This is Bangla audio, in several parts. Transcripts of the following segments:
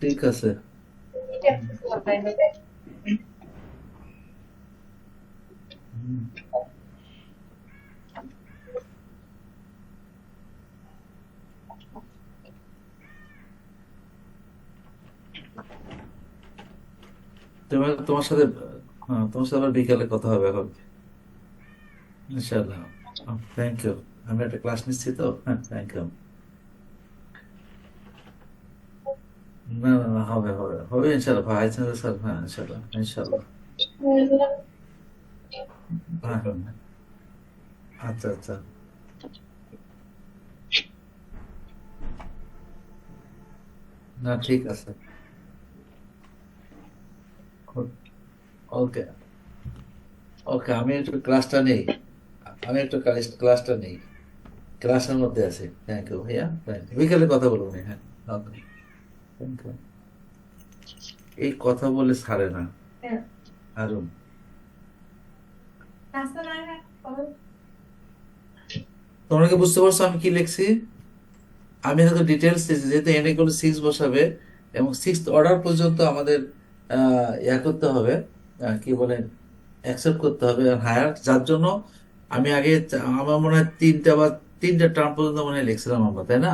ঠিক আছে। হুম। তোমার সাথে, হ্যাঁ, তোমার সাথে আবার বিকালে কথা হবে এখন, ইনশাআল্লাহ। Thank you. আমি একটা ক্লাস নিচ্ছি তো, হ্যাঁ, থ্যাংক ইউ। না না না, হবে হবে হবে ইনশাআল্লাহ, ভাই স্যার, হ্যাঁ, ইনশাআল্লাহ ইনশাআল্লাহ। হ্যাঁ হ্যাঁ হ্যাঁ। আচ্ছা আচ্ছা। না, ঠিক আছে। ওকে ওকে, আমি একটু ক্লাসটা নেই। আমি একটু ক্লাসটা নেই, ক্লাসের মধ্যে আছি। থ্যাংক ইউ ভাইয়া, thank you. বিকেলে কথা বলবো নি, হ্যাঁ। ওকে, থ্যাংক ইউ। এই কথা বলে ছাড়ে না আরুন। তোমরা কি বুঝতে পারছো আমি কি লিখছি? আমি হয়তো ডিটেলস দিয়েছি, যেহেতু এন ইকুয়াল সিক্স বসাবে এবং সিক্স অর্ডার পর্যন্ত আমাদের ইয়া করতে হবে, কি বলে, অ্যাকসেপ্ট করতে হবে হায়ার, যার জন্য আমি আগে আমার মনে হয় তিনটা টার্ম পর্যন্ত মনে হয় লিখছিলাম আমরা, তাই না?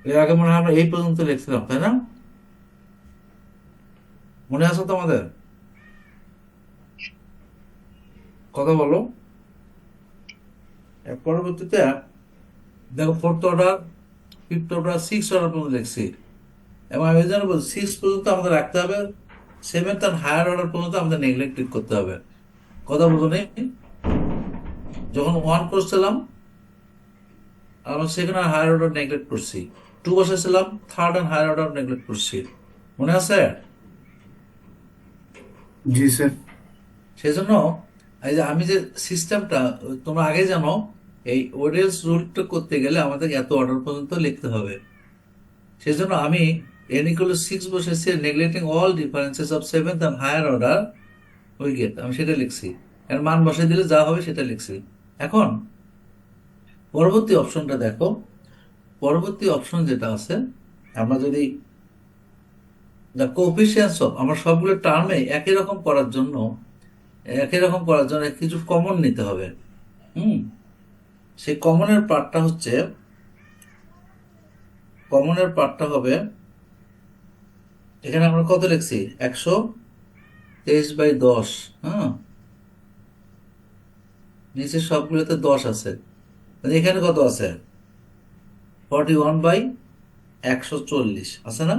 এর আগে মনে হয় আমরা এই পর্যন্ত লিখছিলাম, তাই না? মনে আছে তোমাদের? কথা বলো। এর পরবর্তীতে দেখো, fourth order, fifth order, six order পর্যন্ত লিখছি। এবং আমি এই জন্য বলছি সিক্স পর্যন্ত আমাদের রাখতে হবে, সেভেন্থ অ্যান্ড হায়ার অর্ডার পর্যন্ত আমাদের নেগলেক্ট করতে হবে। কথা বলতো নেই? যখন ওয়ান করছিলাম আমরা সেকেন্ড আর হায়ার অর্ডার নেগলেক্ট করছি, টু বসেছিলাম, third and higher order neglect করছি। মনে আছে? জি স্যার। সেই জন্য এই যে আমি যে সিস্টেমটা, তোমরা আগে জানো, এই ওডেলস রুলটা করতে গেলে আমাদের এত অর্ডার পর্যন্ত লিখতে হবে। সেই জন্য আমি এন ইকুয়াল সিক্স বসেছি, neglecting all differences of seventh and higher order we get, আমি সেটা লিখছি। এর মান বসে দিলে যা হবে সেটা লিখছি। এখন পরবর্তী অপশনটা দেখো। পরবর্তী অপশন যেটা আছে, আমরা যদি দ্য কোফিসিয়েন্টস অফ, আমরা সবগুলো টার্মে একই রকম করার জন্য কিছু কমন নিতে হবে। হুম। সেই কমনের পার্টটা হবে, এখানে আমরা কত লিখছি, 123/10। হ্যাঁ, নিচের সবগুলোতে 10 আছে, তাহলে এখানে কত আছে, 41/140 আছে না?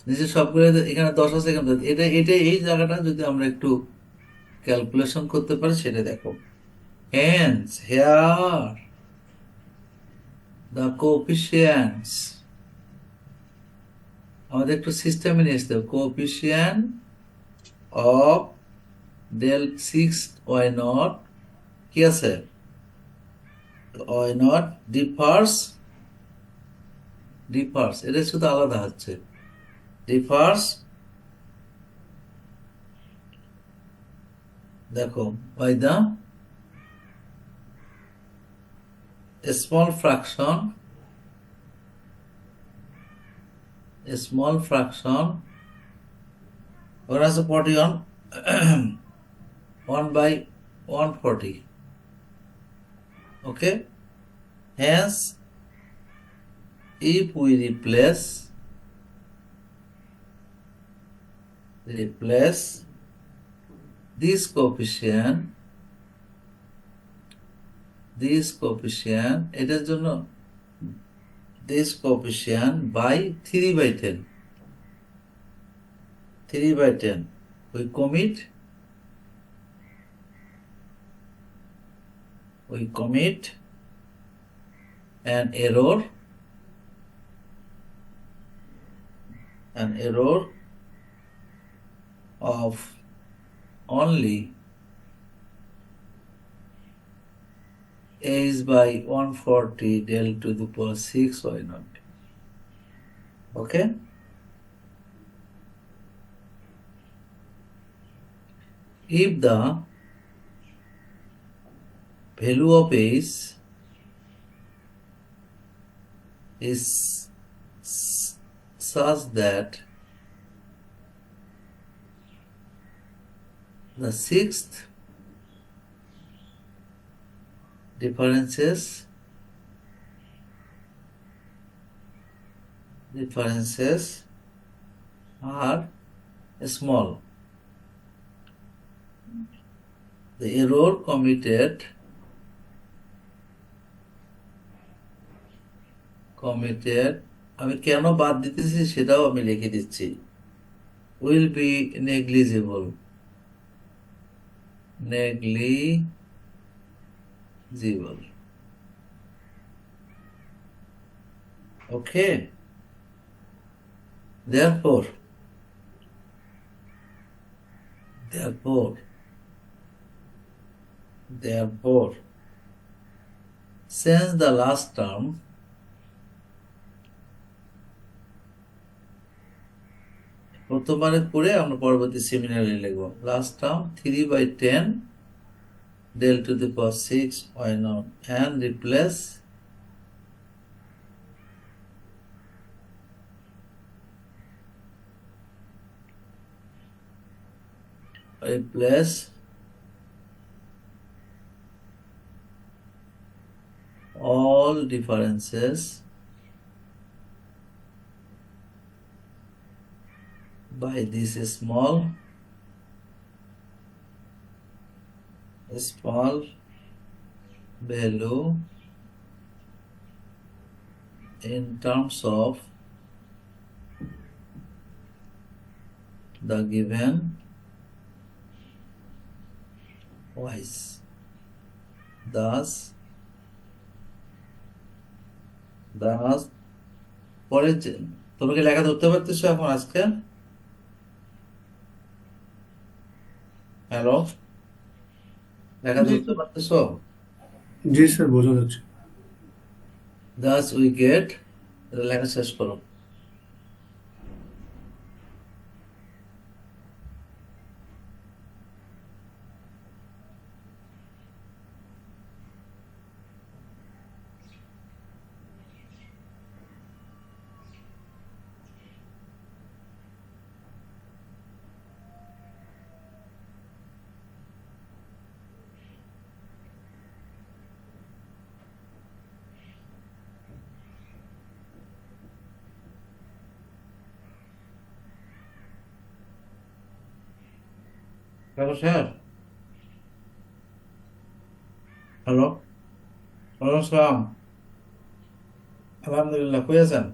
নিচের সবগুলোতে এখানে 10 আছে, এখানে 10। এটা এই জায়গাটা যদি আমরা একটু ক্যালকুলেশন করতে পারি সেটা দেখো। Hence, here the coefficients, আমাদের একটু সিস্টেমে নিয়ে আসতে হবে। Coefficient of del six Y naught, কি আছে, ওয়াই নট ডিফার্স, এটা শুধু আলাদা হচ্ছে, ডিফার্স, দেখো, বাই দা স্মল ফ্র্যাকশন, ওখানে আছে 41, 1/140। ওকে, hence if we replace this coefficient এটার জন্য this coefficient by 3/10, 3/10, we commit an error of only h by 140 del to the power 6 why not. Okay, if the value of h is such that the sixth differences are small. The error committed আমি কেন বাদ দিতেছি সেটাও আমি লিখে দিচ্ছি will be negligible okay, therefore since the last term প্রথমবারে করে আমরা পরবর্তী সেমিনারে লিখব last term 3/10 del to the power 6 y naught and replace all differences by this small value in terms of the given wise. Thus পরে তুমি কি লেখা ধরতে পারতেছো এখন আজকে? হ্যালো, লেখা ধরতে পারতেছো? জি স্যার, বোঝা যাচ্ছে। Thus we get, লেখা শেষ করো। লেখা শেষ? হ্যালো, ওয়ালাইকুম আসসালাম। আলহামদুলিল্লাহ, কই আছেন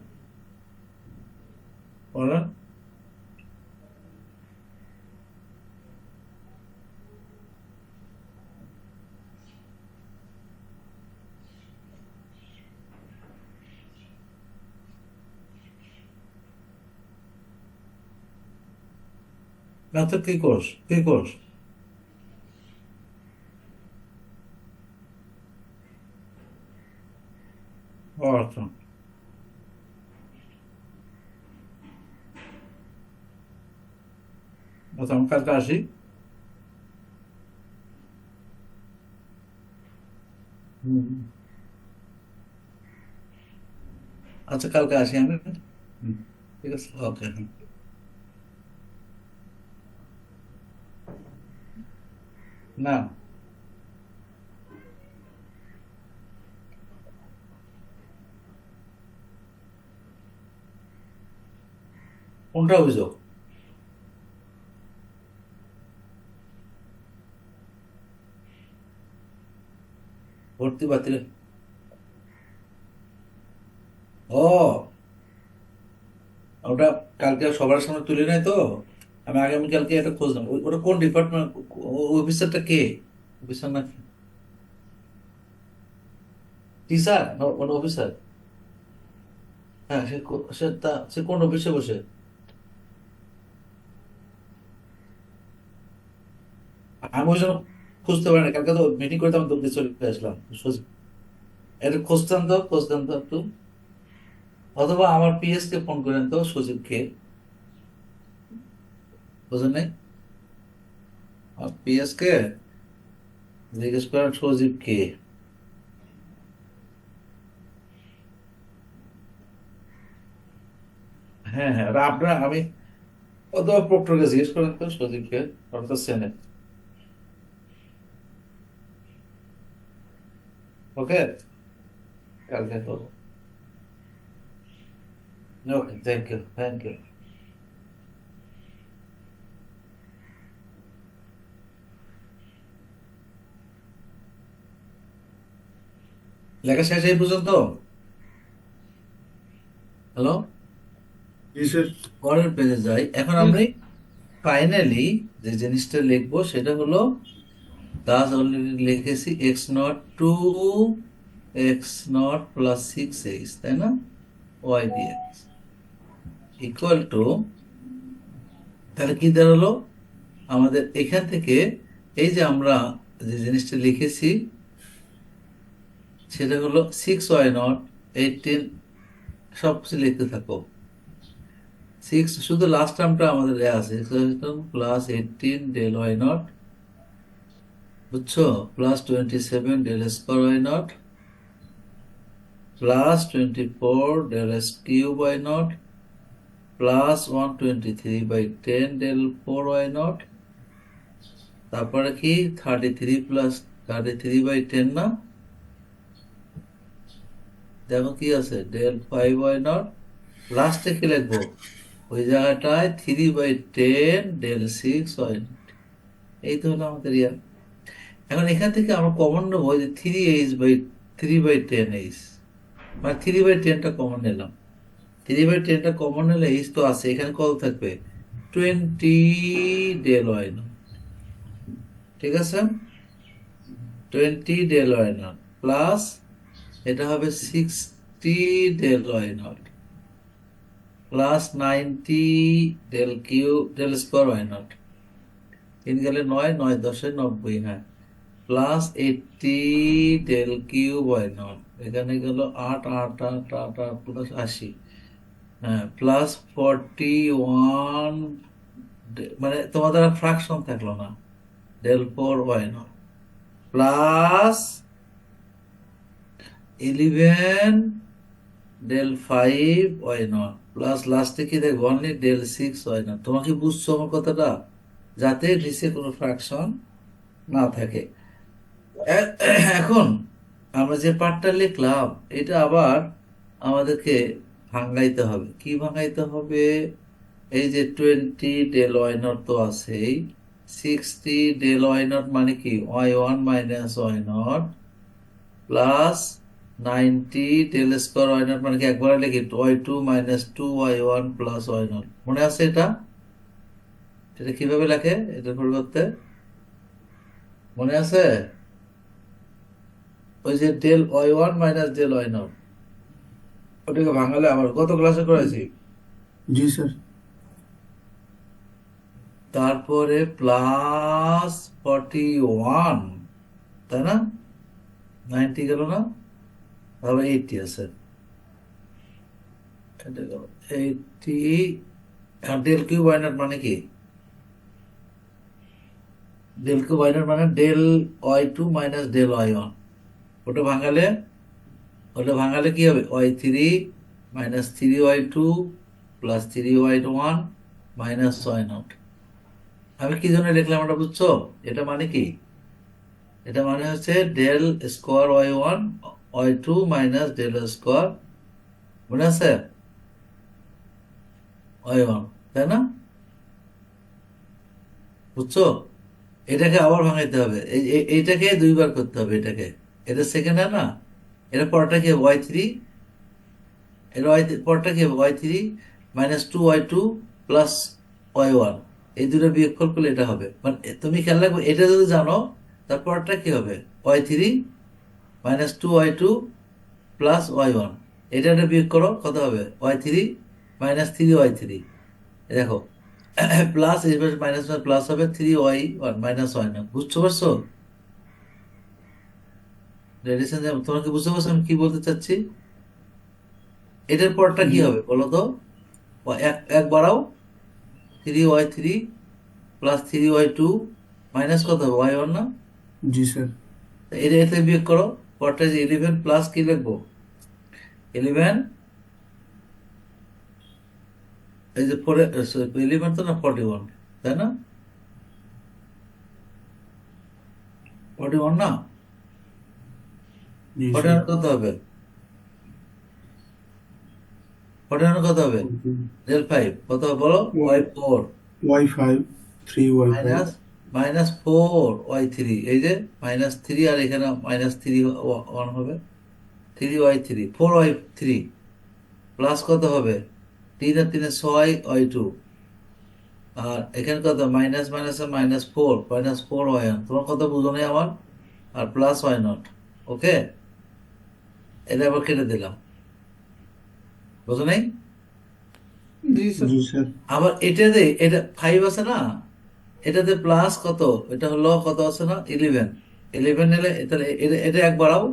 বলেন? না তো কি কোর্স? ও আচ্ছা আচ্ছা, আমি কালকে আসি। হুম, আচ্ছা কালকে আসি আমি। হুম, ঠিক আছে, ওকে। না, কোনটা অভিযোগ? ভর্তি বাতিল? ও, ওটা কালকে সবার সামনে তুলি নাই তো, আমি আগামীকালকে এটা খুঁজলাম। ওটা কোন ডিপার্টমেন্ট? অফিসারটা কে? অফিসার না টিচার না কোন অফিসার? হ্যাঁ, সে কোন অফিসে বসে? আমি ওই জন্য খুঁজতে পারি না, কালকে তো মিটিং করতে আমি দৌড়ে চলে আসলাম। এটা খুঁজতাম তো একটু, অথবা আমার পিএস কে ফোন করেন তো, সজীবকে। বুঝেন নাই? পিএস কে জিজ্ঞেস করেন, সজীব কে। হ্যাঁ হ্যাঁ, আর আপনার আমি অথবা প্রক্টরকে জিজ্ঞেস করেন তো, সজীবকে, ওরা তো চেনে। ওকে, কালকে করবো। ওকে, থ্যাংক ইউ, থ্যাংক ইউ। লেখা শেষ এই পর্যন্ত। হ্যালো, জি স্যার। পরের পেজে যাই। এখন আমরা ফাইনালি যে জিনিসটা লিখবো সেটা হলো, কাজ অলরেডি লিখেছি, x0 প্লাস 6x, তাই না, y dx ইকুয়াল টু, তাহলে কি দাঁড়ালো আমাদের এখান থেকে? এই যে আমরা যে জিনিসটা লিখেছি সেটা হলো 6y0, 18, সবকিছু লিখতে থাকো। 6, শুধু লাস্ট টার্মটা আমাদের আছে, প্লাস 18 ডেল y0, বুঝছো, plus 27 del square y0, plus 24 del s cube y0, plus 123/10 del 4y0, তারপরে কি 33 প্লাস 33/10 না, দেখো কি আছে, ডেল 5y0, লাস্টে কি লিখবো, ওই জায়গাটায় 3/10 ডেল 6y0। এই তো হলো আমাদের ইয়া। এখন এখান থেকে আমরা কমন নেবো যে 3/10h, মানে 3/10টা কমন নিলাম। 3/10টা কমন নিলে এইচ তো আছে, এখানে কত থাকবে, 20 ডেল y0, ঠিক আছে, 20 ডেল y0 প্লাস এটা হবে 60 del y0 plus 90 del Q del square y0, 3 গেলে 9, 9 10 90, হ্যাঁ, প্লাস 80 ডেল কিউব y0, এখানে গেল 8 8 8 8 8 প্লাস 80, হ্যাঁ, প্লাস 41, মানে তোমাদের আর ফ্রাকশন থাকলো না, del 4y0, plus 11 del 5y0, plus লাস্টে কি দেখবো, অনলি ডেল 6y0। তোমাকে বুঝছো আমার কথাটা, যাতে নিচে কোনো ফ্রাকশন না থাকে। এখন আমরা যে পার্টটা লিখলাম এটা আবার আমাদেরকে ভাঙাইতে হবে। কি ভাঙাইতে হবে? এই যে 20 ডেল y0 তো আছেই, 60 ডেল y0 মানে কি y1 minus y0, plus 90 del square y0 মানে কি একবারে লিখি y2 minus 2y1 plus y0। মনে আছে এটা? এটা কিভাবে লেখে এটার পরিবর্তে, মনে আছে? ওই যে del y1 minus del y0, ওটাকে ভাঙালে আবার গত ক্লাসে করেছি। জি স্যার। তারপরে প্লাস 41, তাই না, 90 গেল না, তারপরে 80 আছে, এটা গেল 80। আর ডেল কিউব y0 মানে কি, ডেল কিউব y0 মানে del y2 minus del y1, ওটা ভাঙালে, কি হবে, y3 minus 3y2 plus 3y1 minus y0। আমি কি জন্য লিখলাম ওটা বুঝছো? এটা মানে কি, এটা মানে হচ্ছে del square y1 y2 minus del square, মনে আছে, y1, তাই না, বুঝছো? এটাকে আবার ভাঙাইতে হবে, এইটাকে দুইবার করতে হবে, এটাকে, এটা সেকেন্ড হয় না, এটা পরটা কি y3, এটা পরটা কি হবে y3 minus 2y2 plus y1, এই দুটো বিয়োগফল করলে এটা হবে। মানে তুমি খেয়াল রাখবে, এটা যদি জানো তারপরটা কি হবে, y3 minus 2y2 plus y1, এটা বিয়োগ করো, কত হবে, y3 মাইনাস 3y3, দেখো, প্লাস মাইনাস প্লাস হবে 3y1 মাইনাস y0। বুঝতে পারছো? তোমরা কি বুঝতে পারছো আমি কি বলতে চাচ্ছি? এটার পরটা কি হবে বলো তো, এক এক বাড়াও, 3y3 প্লাস 3y2 মাইনাস কত হবে, y1 না? জি স্যার। এটা এতে বিয়োগ করো, পরটা যে 11 প্লাস কি লিখবো, 11 এই যে 11 তো না 41, তাই না? 41 না? जी सर 41 কত হবে? 41 কত হবে? ডেল 5 কত হবে বলো? y4 Y five three Y five minus -4 y3, এই যে -3, আর এখানে -3 1 হবে, 3y3 4y3 প্লাস কত হবে? 3 আর 3 6y2, আর এখানে কত? মাইনাস মাইনাসে -4 -4y1, তোমার কথা বুঝো নাই আমার, আর প্লাস y0। ওকে, এটা আবার কেটে দিলাম, বুঝো নাই? जी सर। जी सर আবার এটা 5 আছে না, এটাতে প্লাস কত? এটা হলো কত আছে না? 11 এলে তাহলে এটা এটা এক বাড়াও,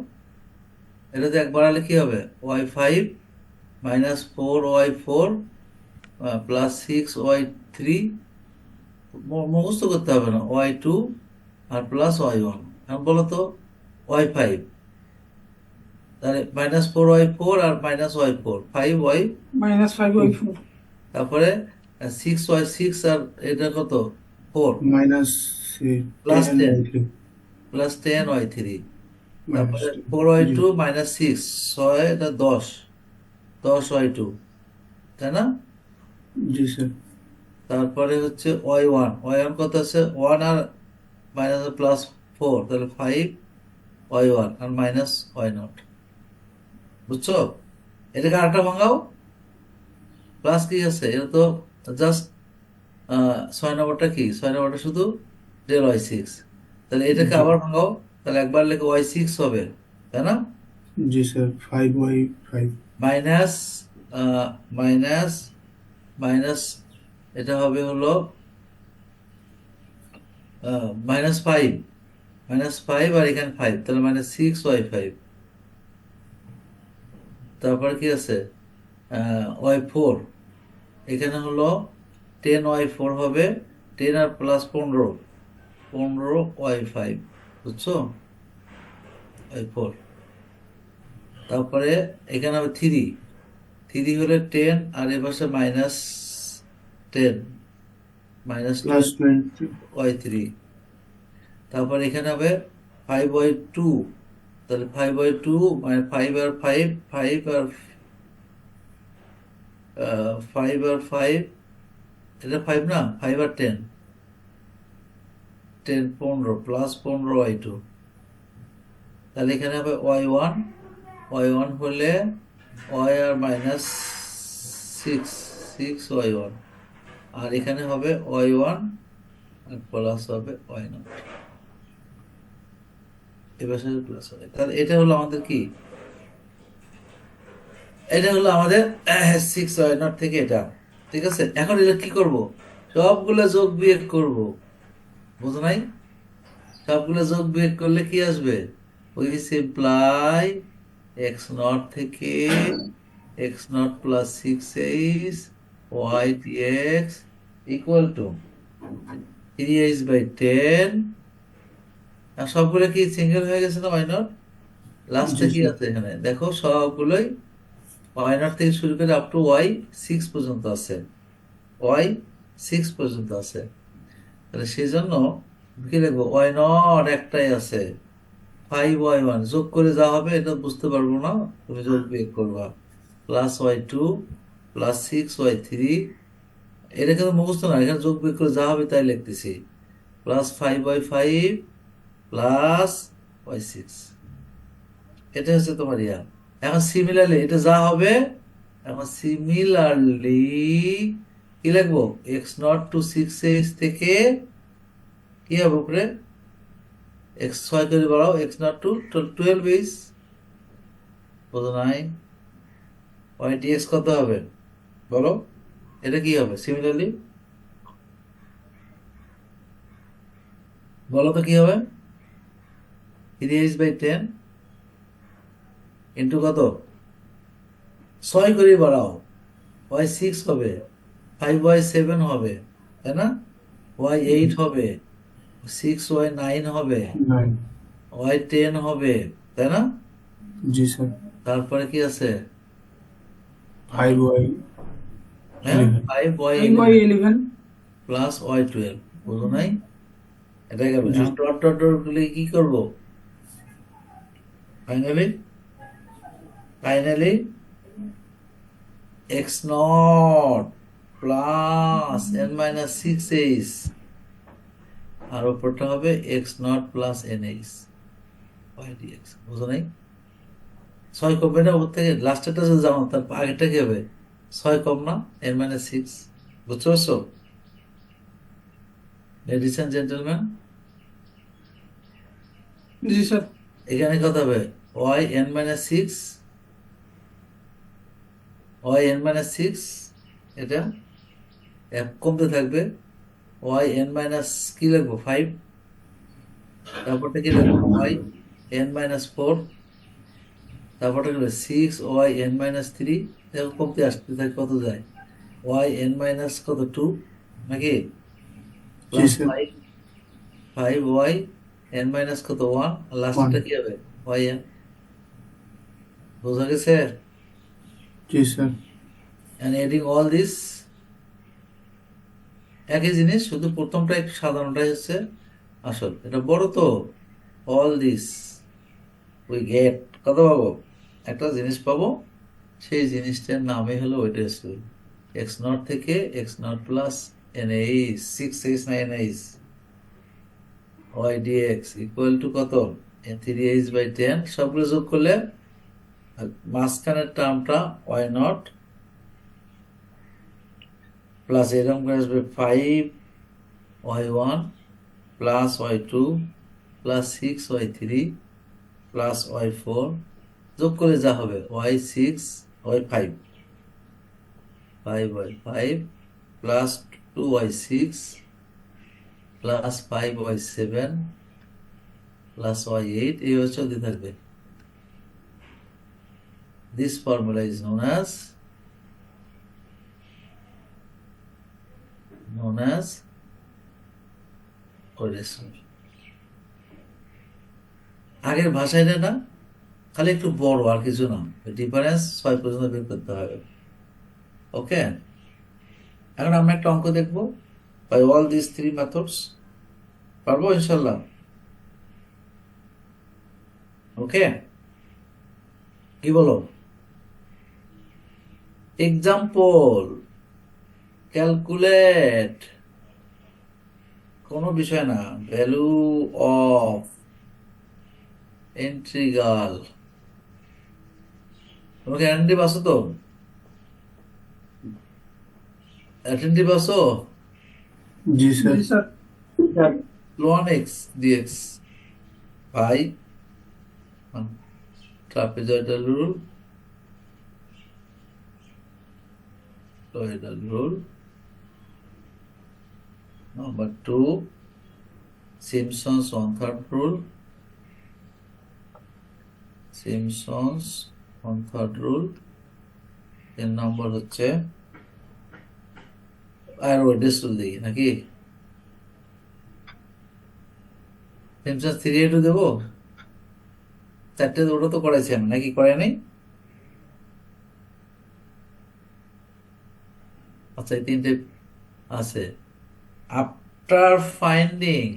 এটাতে এক বাড়ালে কি হবে? y5 -4y4 +6y3, মুখস্থ করতে হবে না, y2 আর প্লাস y1। এখন বলো তো y5, তাহলে -4y4 আর -y4 5y, -5y4 তারপরে 6y6 আর এটা কত? 4 minus plus 10 Y three +10y3, minus তারপরে जी 4y2 -6, 6 এটা 10y2, তাই না? जी सर তারপরে হচ্ছে y1 কত আছে? 1 আর মাইনাস +4, তাহলে 5y1 আর -y0, বুঝছো? এটাকে আরেকটা ভাঙাও, প্লাস কি আছে? এটা তো জাস্ট 6 নম্বরটা কি? 6 নম্বরটা শুধু del y6, তাহলে এটাকে जी আবার ভাঙাও, তাহলে একবার লেখো y6 হবে, তাই না? जी sir five y five minus minus minus, এটা হবে হলো -5, -5 আর এখানে 5, তাহলে -6y5, তারপর কি আছে? y4, এখানে হলো 10y4 হবে, 10 আর প্লাস 15y5, বুঝছো? y4, তারপরে এখানে হবে 3 হলে 10, আর এ পাশে -10 प्लस ट्वेंटी -y3, তারপর এখানে হবে 5y2, তাহলে 5y2 মানে 5 আর 5, 5 আর 5, এটা 5 না, 5 আর 10, 10 15 প্লাস 15y2, তাহলে এখানে হবে y1 হলে y আর -6y1, আর এখানে হবে y1 আর প্লাস হবে y0, এবার সাথে প্লাস হবে, তাহলে এটা হলো আমাদের কি? এটা হলো আমাদের 6y0 থেকে এটা, ঠিক আছে? এখন এটা কি করব? সবগুলো যোগ বিয়োগ করব, বুঝো নাই? সবগুলো যোগ বিয়োগ করলে কি আসবে? উই সিম্পলাই x0 থেকে x0 plus 6h y dx equal to 3h/10, আর সবগুলো কি সিঙ্গেল হয়ে গেছে না y0? লাস্টে जी কি सर আছে এখানে দেখো? সবগুলোই y0 থেকে শুরু করে আপ টু y6 পর্যন্ত আছে, y6 পর্যন্ত আছে, তাহলে সেই জন্য কি লিখবো? y0 একটাই আছে, 5y1 যোগ করে যা হবে এটা বুঝতে পারবো না, তুমি যোগ বিয়োগ করবা, প্লাস y2 প্লাস 6y3, এটা কিন্তু মুখস্থ না, এখানে যোগ বিয়োগ করে যা হবে তাই লিখতেছি, প্লাস 5y5 প্লাস y6, এটা হচ্ছে তোমার ইয়া। এখন সিমিলারলি এটা যা হবে, এখন সিমিলারলি কি লিখবো? x0 টু 6h থেকে কি হবে উপরে? x6 করে বাড়াও, x0 টু 12h, বোঝো নাই? y dx কত হবে বলো? এটা কি হবে সিমিলারলি? বলো তো কি হবে? 3h/10 ইন্টু কত? 6 করে বাড়াও, y6 হবে, 5y7 হবে, তাই না? y8 হবে, 6y9 হবে, नाइन y10 হবে, তাই না? जी सर তারপরে কি আছে? फाइव वाई হ্যাঁ 11 5y11 5y11 প্লাস y12 বুঝো নাই? এটা গেল জি এখন ডট ডট ডট গুলি কি করব? Finally finally x not plus n minus 6h আর উপরটা হবে x not plus nh y dx বুঝো নাই? 6 কমবে না উপর থেকে লাস্টেরটা যদি জানো তার আগেরটা কি হবে? 6 কম না n মাইনাস 6 বুঝতে পারছো? লেডিস এন্ড জেন্টলম্যান জি স্যার এখানে কত হবে? y n minus 6 y n minus 6 এটা এক কমতে থাকবে y n মাইনাস কি লিখবো 5 তারপরটা কি লিখবো y n মাইনাস 4 তারপরটা কি লিখবো 6 y n মাইনাস 3 দেখো কমতে আসতে থাকে কত যায় y n মাইনাস কত 2 নাকি G plus sir 5 y n minus কত 1 আর লাস্টটা 1 কি হবে y n বোঝা গেছে জি sir and adding all this একই জিনিস শুধু প্রথমটা একটু সাধারণটাই হচ্ছে আসল এটা বড় তো অল দিস উই গেট কত পাবো একটা জিনিস পাবো সেই জিনিসটার নামই হলো ওয়েটেজ রুল এক্স নট থেকে X naught plus N H 6h না N H Y dx equal to কত 3h/10 সবগুলো যোগ করলে মাঝখানের টার্মটা ওয়াই নট প্লাস এরকম করে আসবে 5y1 plus y2 plus 6y3 plus y4 যোগ করে যা হবে y6 y5 5y5 plus 2y6 plus 5y7 plus y8 এইভাবে চলতে থাকবে this formula is known as weightage rule আগের ভাষায় না খালি একটু বড় আর কিছু না ডিফারেন্স 6 পর্যন্ত বের করতে হবে ওকে এখন আমরা একটা অঙ্ক দেখবো বাই অল দিস 3 মেথডস পারবো ইনশাল্লাহ ওকে কি বলো এক্সাম্পল ক্যালকুলেট কোনো বিষয় না ভ্যালু অফ ইন্টিগ্রাল তোমাকে অ্যাটেন্টিভ আছো তো অ্যাটেন্টিভ আছো জি স্যার জি sir ln x dx by trapezoidal rule number 2 Simpson's one-third rule এর নম্বর হচ্ছে আর ওয়েটেজ রুল দেখি নাকি সিমসন্স 3 দেবো 4টে ওটা তো করাইছি আমি নাকি করে নাই আচ্ছা এই 3টে আছে after finding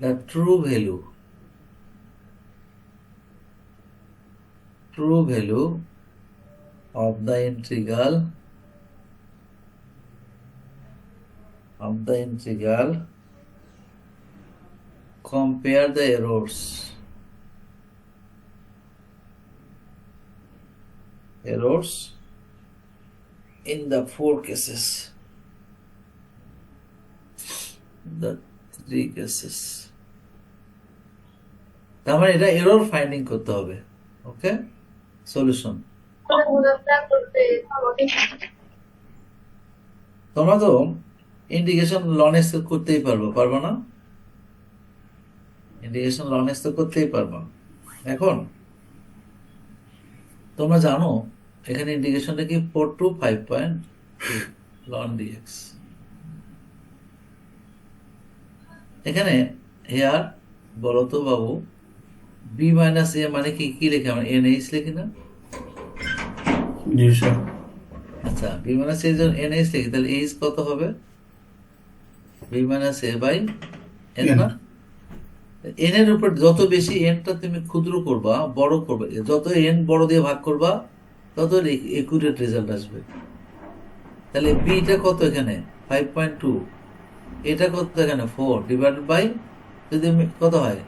the true value of the integral compare the errors in the 4 cases the 3 cases তার মানে এটা এরর ফাইন্ডিং করতে হবে ওকে সলিউশন তোমরা তো ইন্টিগ্রেশন লন এক্স করতেই পারবো না ইন্টিগ্রেশন লন এক্স তো করতেই পারবো এখন তোমরা জানো এখানে ইন্টিগ্রেশনটা কি 4 to 5.2 ln dx এখানে হেয়ার বলো তো বাবু বি মাইনাস এ মানে কি কি লিখে আমরা এন এইচ লিখি না? জি স্যার। আচ্ছা, বি মাইনাস এ যখন এন এইচ লিখি তাহলে এইচ কত হবে? B minus A by N N। না? এন এর উপর যত বেশি এনটা তুমি ক্ষুদ্র করবা, বড় করবে, যত এন বড় দিয়ে ভাগ করবা তত একুরেট রেজাল্ট আসবে। তাহলে বিটা কত এখানে 5.2, এটা কত এখানে 4 ডিভাইডেড বাই, যদি কত হয়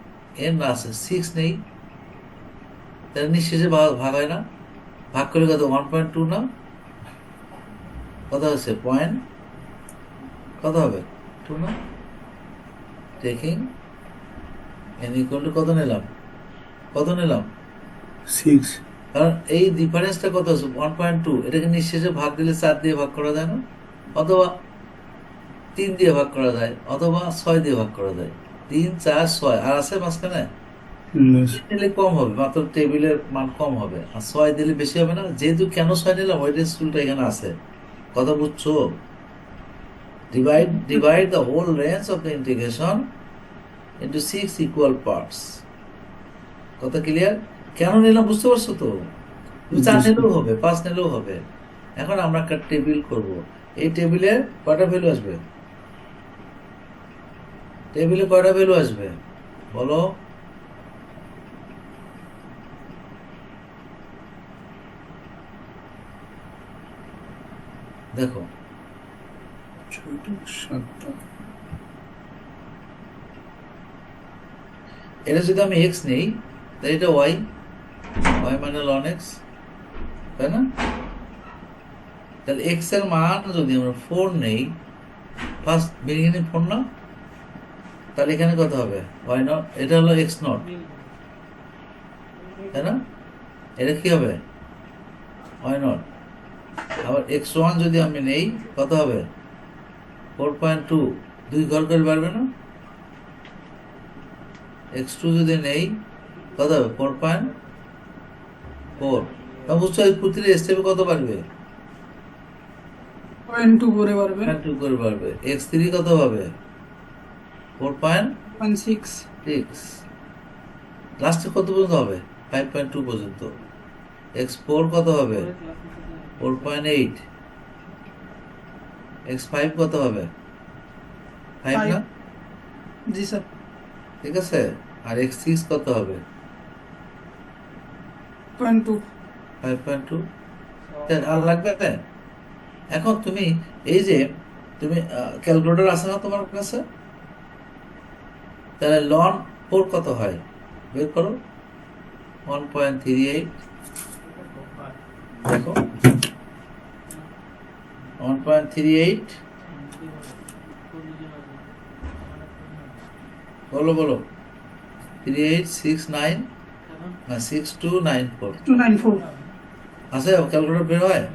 এন আছে 6 নেই, তাহলে নিঃশেষে ভাগ হয় না? ভাগ করে কত 1.2 না? কত হচ্ছে পয়েন্ট, কত হবে 2 না? টেকিং এন ইকুয়াল টু কত নিলাম, কত নিলাম? 6। কারণ এই ডিফারেন্সটা কত আছে 1.2, এটাকে নিঃশেষে ভাগ দিলে 4 দিয়ে ভাগ করা যায় না? অথবা 3 দিয়ে ভাগ করা যায়, অথবা 6 দিয়ে ভাগ করা যায়। 3 4 6 আর আছে মাঝখানে, না স্যার। দিলে কম হবে, মাত্র টেবিলের মান কম হবে, আর 6 দিলে বেশি হবে না। যেহেতু কেন 6 নিলাম ওই স্কুলটা এখানে আছে, কথা বুঝছো? divide the whole range of the integration into 6 equal parts. কথা ক্লিয়ার? কেন নিলাম বুঝতে পারছো তো? তুমি 4 নিলেও হবে, 5 নিলেও হবে। এখন আমরা একটা টেবিল করব। এই টেবিলে কয়টা ভ্যালু আসবে? টেবিলে কয়টা ভ্যালু আসবে বলো? দেখো 6টা 7টা। এটা যদি আমি এক্স নেই তাহলে এটা ওয়াই, ওয়াই মানে লন এক্স, তাই না? তাহলে এক্স এর মান যদি আমরা 4 নেই, ফার্স্ট বিগিনিং 4 না, তাহলে এখানে কত হবে ওয়াই নট, এটা হলো এক্স নট, তাই না? এটা কি হবে ওয়াই নট। আবার এক্স ওয়ান যদি আমি নেই কত হবে 4.2, 2 ঘর করে পারবে না? এক্স টু যদি নেই কত হবে 4.4। তা বুঝছো এই প্রতিটা স্টেপে কত পারবে? 0.2 করে পারবে 2 করে পারবে। এক্স থ্রি কত হবে 4.6, 0.6 লাস্টে কত পর্যন্ত হবে 5.2 পর্যন্ত। এক্স ফোর কত হবে 4.8, এক্স ফাইভ কত হবে 5 না? জি স্যার ঠিক আছে। আর এক্স সিক্স কত হবে 0.2 5.2। আর লাগবে না? এখন তুমি এই যে তুমি ক্যালকুলেটর আছে না তোমার কাছে, তাহলে লন 4 কত হয় বের করো। 1.38, দেখো 1.38, বলো বলো 3869 না 6294 294 আছে ক্যালকুলেটর বের হয়?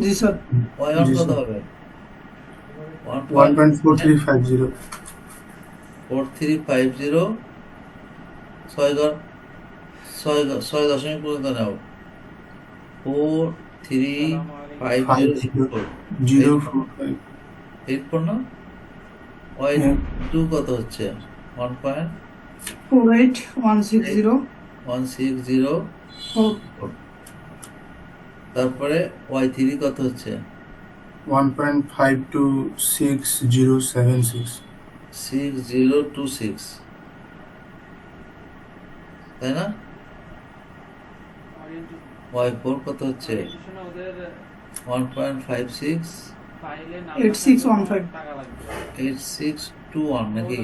জি স্যার ওয়াই ওয়ান জি কত স্যার। হবে 1.4350। 4350, 6 ঘর 6 দশমিক পর্যন্ত নাও, 4350 50,045। 8 না? ওয়াই হ্যাঁ। টু কত হচ্ছে 48160 1.160, 4 তারপরে ওয়াই থ্রি কত হচ্ছে 1.526076। 6026, তাই না? ওয়াই ফোর কত হচ্ছে 1.56 8615 8621 নাকি?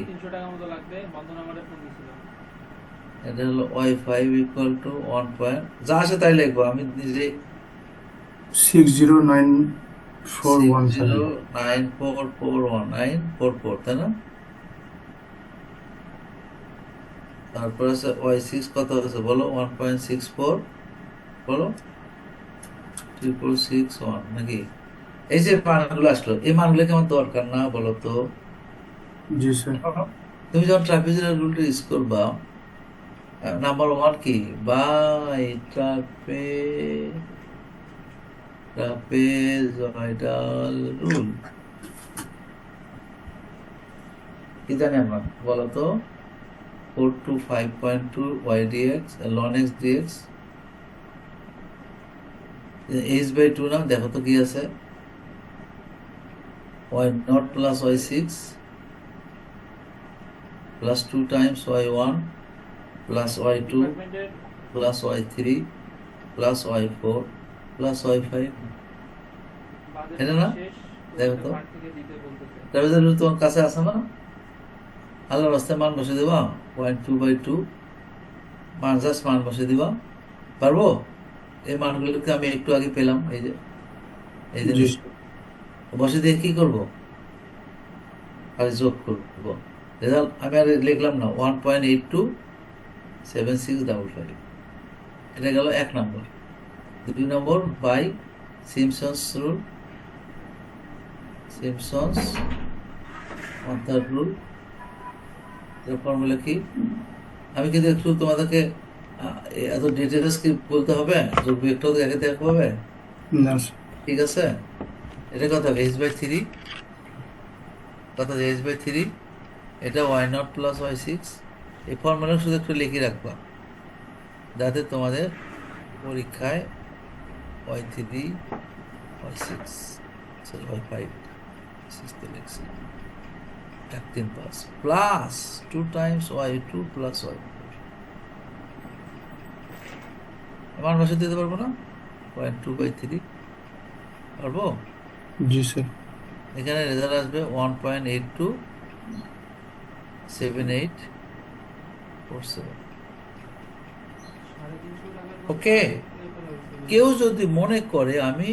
এটা হলো Y five equal to 1 point, যা আসে তাই লিখবো আমি নিজে, 609417। 60944194, তাই না? তারপর আছে ওয়াই সিক্স কত আছে বলো 1.64, বলো 6661 নাকি? এই যে মানগুলো আসলো, এই মানগুলো কি আমার দরকার না বলো তো? জি স্যার। তুমি যখন ট্রাপিজয়েডাল রুলটা ইউজ করবা, নাম্বার ওয়ান কি বাই ট্রাপিজয়েডাল রুল, কি জানি আমরা বলো তো? 4 to 5.2 y dx ln x dx h by 2 না দেখো তো কি আছে y0 plus y6 plus 2 times y1 plus y2 plus y3 plus y4 plus y5 এটা না দেখো তো ট্রাপিজয়েড রুল তোমার কাছে আছে না আল্লাহর রাস্তায় মান বসে দেবা 0.2/2 মান জাস্ট মান বসে দিবা পারবো এই মানগুলোকে আমি একটু আগে পেলাম এই যে জি স্যার বসে দিয়ে কি করব আর যোগ করব রেজাল্ট আমি আর লিখলাম না 1.827655 এটা গেল 1 নম্বর 2 নম্বর by Simpson's rule Simpson's one third rule এর ফর্মুলা কি আমি কিন্তু একটু তোমাদেরকে এত ডিটেলস কি বলতে হবে যোগ বিয়োগটাও আগে দেখতে হবে না স্যার ঠিক আছে এটা কত হবে h/3 কত h/3 এটা y0 প্লাস y6 এই ফর্মুলা শুধু একটু লিখে রাখবা যাতে তোমাদের পরীক্ষায় y3 y6 y5 6 লিখছি 1 3 pass plus 2 Times y2 plus y4 মান বসে দিতে পারবো না 0.2/3 পারবো জি স্যার এখানে রেজাল্ট আসবে 1.827847 ওকে কেউ যদি মনে করে আমি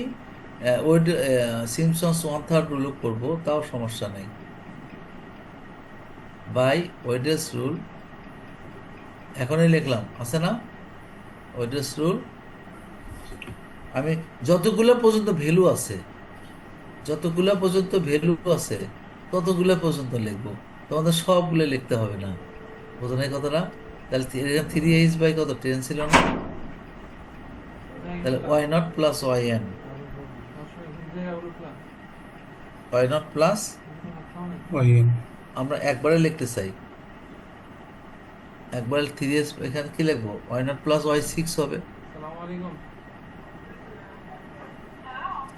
সিমসন্স ওয়ান থার্ড রুল করবো তাও সমস্যা নেই বাই ওয়েডেস রুল এখনই লিখলাম আছে না ওয়েডেস রুল আমি যতগুলো পর্যন্ত ভ্যালু আছে ততগুলো পর্যন্ত লিখবো তোমাদের সবগুলো লিখতে হবে না বোঝো নাই কথাটা তাহলে 3h বাই কত 10 ছিল না তাহলে y0 plus yn y0 plus yn আমরা একবারে লিখতে চাই একবারে 3h এখানে কি লিখবো y0 প্লাস y6 হবে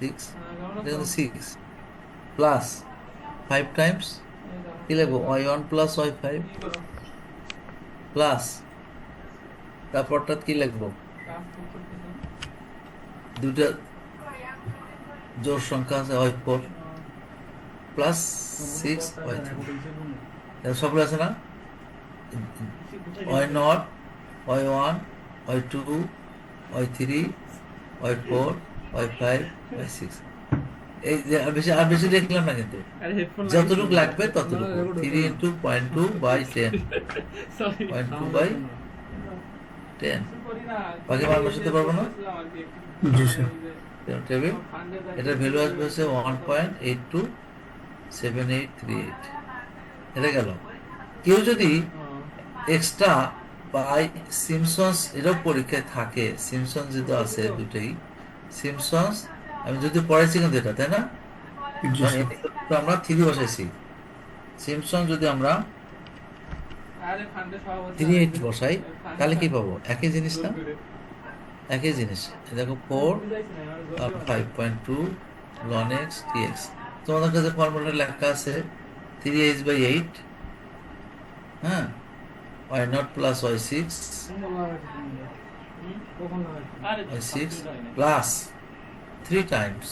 6 এখানে 6 প্লাস 5 টাইমস কি লিখবো y1 প্লাস y5 প্লাস তারপরটা কি লিখবো দুটা জোড় সংখ্যা আছে y4 প্লাস 6 y3 সবগুলো আছে না y0 y1 y2 y3 y4 y5 y6 এই যে আর বেশি লিখলাম না কিন্তু যতটুকু লাগবে ততটুকু 3 into 0.2 by 10 0.2 by 10 বাকি মান বসাতে পারবো না জি স্যার টেবিল এটার ভ্যালু আসবে হচ্ছে 1.827838 এটা গেল কেউ যদি এক্সট্রা বাই সিমসন্স এটাও পরীক্ষায় থাকে সিমসন্স যেটা আছে দুটোই সিমসন্স আমি যদি পড়াইছি কিন্তু এটা তাই না জি স্যার তো আমরা 3 বসাইছি সিমসন্স যদি আমরা 3 বসাই তাহলে কি পাবো একই জিনিস না একই জিনিস দেখো 4 আর 5.2 ln x dx তোমাদের কাছে ফর্মুলা লেখা আছে 3h/8 হ্যাঁ y0 plus y6 plus 3 Times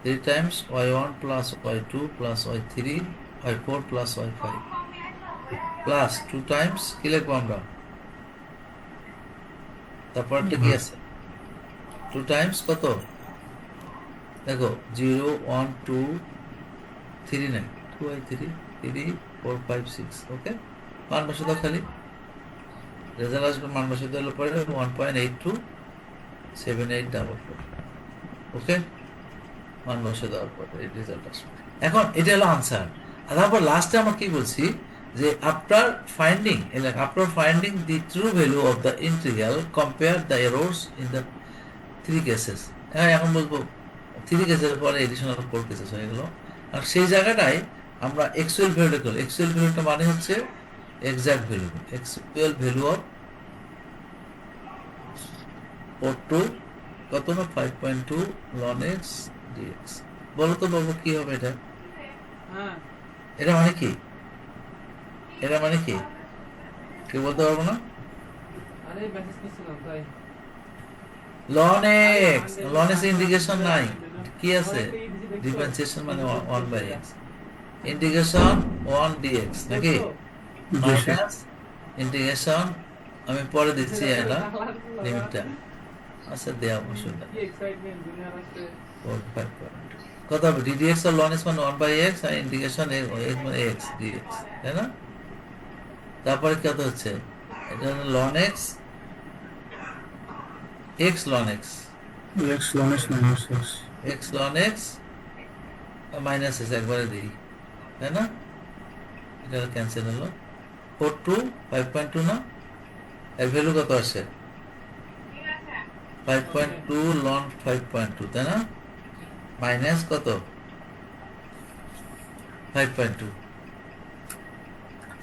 3 Times y1 plus y2 plus y3 y4 plus y5 plus 2 Times কি লিখবো আমরা তারপর কি আছে 2 টাইমস কত দেখো 0 1 2 3 নাই 2y3 3 4 5 6 ওকে মান বসে দাও খালি রেজাল্ট আসবে মান বসে দিলে পরে 1.827844 ওকে মান বসে দেওয়ার পরে এই রেজাল্ট আসবে এখন এটা হলো আনসার আর তারপর লাস্টে আমরা কি বলছি যে after finding the true value of the integral compare the errors in the 3 cases হ্যাঁ এখন বলবো 3 কেসের পরে এডিশনাল 4 কেসেস হয়ে গেল আর সেই জায়গাটায় আমরা এক্সুয়াল ভ্যালুটা করব এক্সুয়াল ভ্যালুটা মানে হচ্ছে exact value, actual value of পোর্ট টু কত না 5.2 ln x dx। বলো তো বাবু কি হবে এটা? এটা মানে কি? এটা মানে কি কেউ বলতে পারবো না? ln x, ln x integration নাই, কি আছে? ডিফারেন্সিয়েশন মানে 1/x, ইন্টিগ্রেশন 1 dx নাকি? জি স্যার মাইনাস ইন্টিগ্রেশন, আমি পরে দিচ্ছি এটা লিমিটটা, আচ্ছা দেয়া অসুবিধা নেই। 4, 5 কত হবে? ddx আর ln x মানে 1/x আর ইন্টিগ্রেশন x মানে x dx, তাই না? তারপরে কত হচ্ছে? এটা হলো ln x, x ln x, X ln X minus X x ln x minus x একবারে দিই, তাই না? এটা ক্যান্সেল হলো। 4 5.2 না, এর ভ্যালু কত আসে? 5.2 ln 5.2, তাই না? মাইনাস কত? 5.2,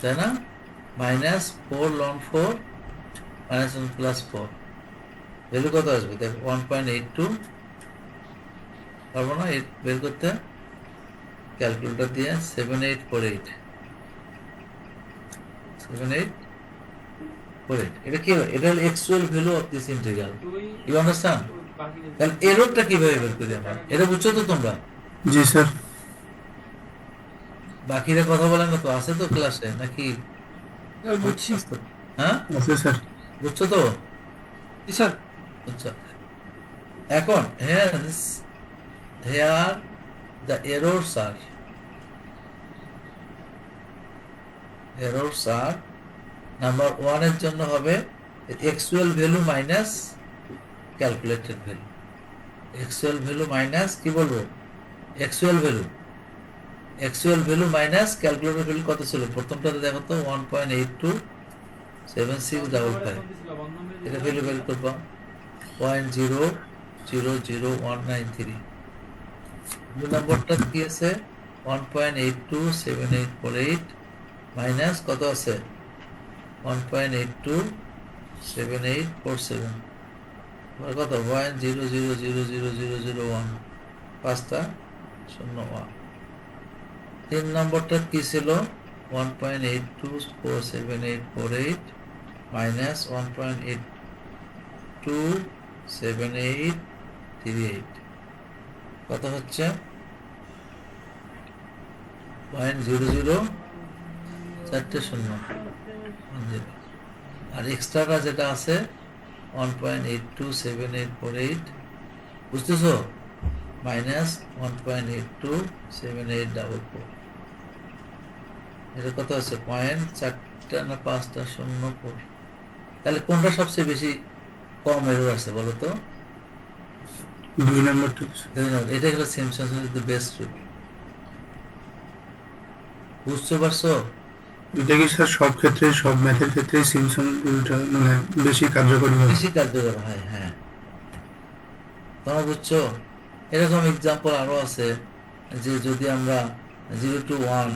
তাই না? Minus 4 ln 4 minus plus 4, value কত আসবে? দেখো 1.82, পারবো না বের করতে? ক্যালকুলেটর দিয়ে 7848, 7848, এটা কি হবে? এটা হলো actual value of this integral, you understand? তাহলে এররটা কিভাবে বের করি আমরা? এটা বুঝছো তো তোমরা? জি স্যার বাকিরা কথা বলেন না তো, আছে তো ক্লাসে নাকি? বুঝছি হ্যাঁ আছে স্যার বুঝছো তো? স্যার আচ্ছা, এখন hence here the errors are number 1 এর জন্য হবে actual value minus calculated value, actual value minus কি বলবো? Actual value minus calculated value কত ছিল? প্রথমটাতে দেখো তো 1.827655, এটা ভ্যালু বের করবো 0.000193। দুই নম্বরটা কি আছে? 1.827848 মাইনাস কত আছে? 1.827847, কত? 1.000001, 5টা 01। 3 নম্বরটা কি ছিল? 1.824748 মাইনাস 1.827838, কত হচ্ছে? 0.00 4টে 0, আর এক্সট্রাটা যেটা আছে 1.827848, বুঝতেছো? মাইনাস 1.827844, এটা কত আছে? 4টা না 5টা 0। তাহলে কোনটা সবচেয়ে বেশি কম এরর আছে বলো তো? 2 নম্বরটা এটা হলো সিম্পসনের দ্য বেস্ট রুল, বুঝতে পারছো? এটা কি স্যার সব ক্ষেত্রে সব ম্যাথের ক্ষেত্রে সিমসন রুলটা মানে বেশি কার্যকরী হবে বেশি কার্যকর হয়, হ্যাঁ। তোমরা বুঝছো? এরকম এক্সাম্পল আরো আছে, যে যদি আমরা 0 to 1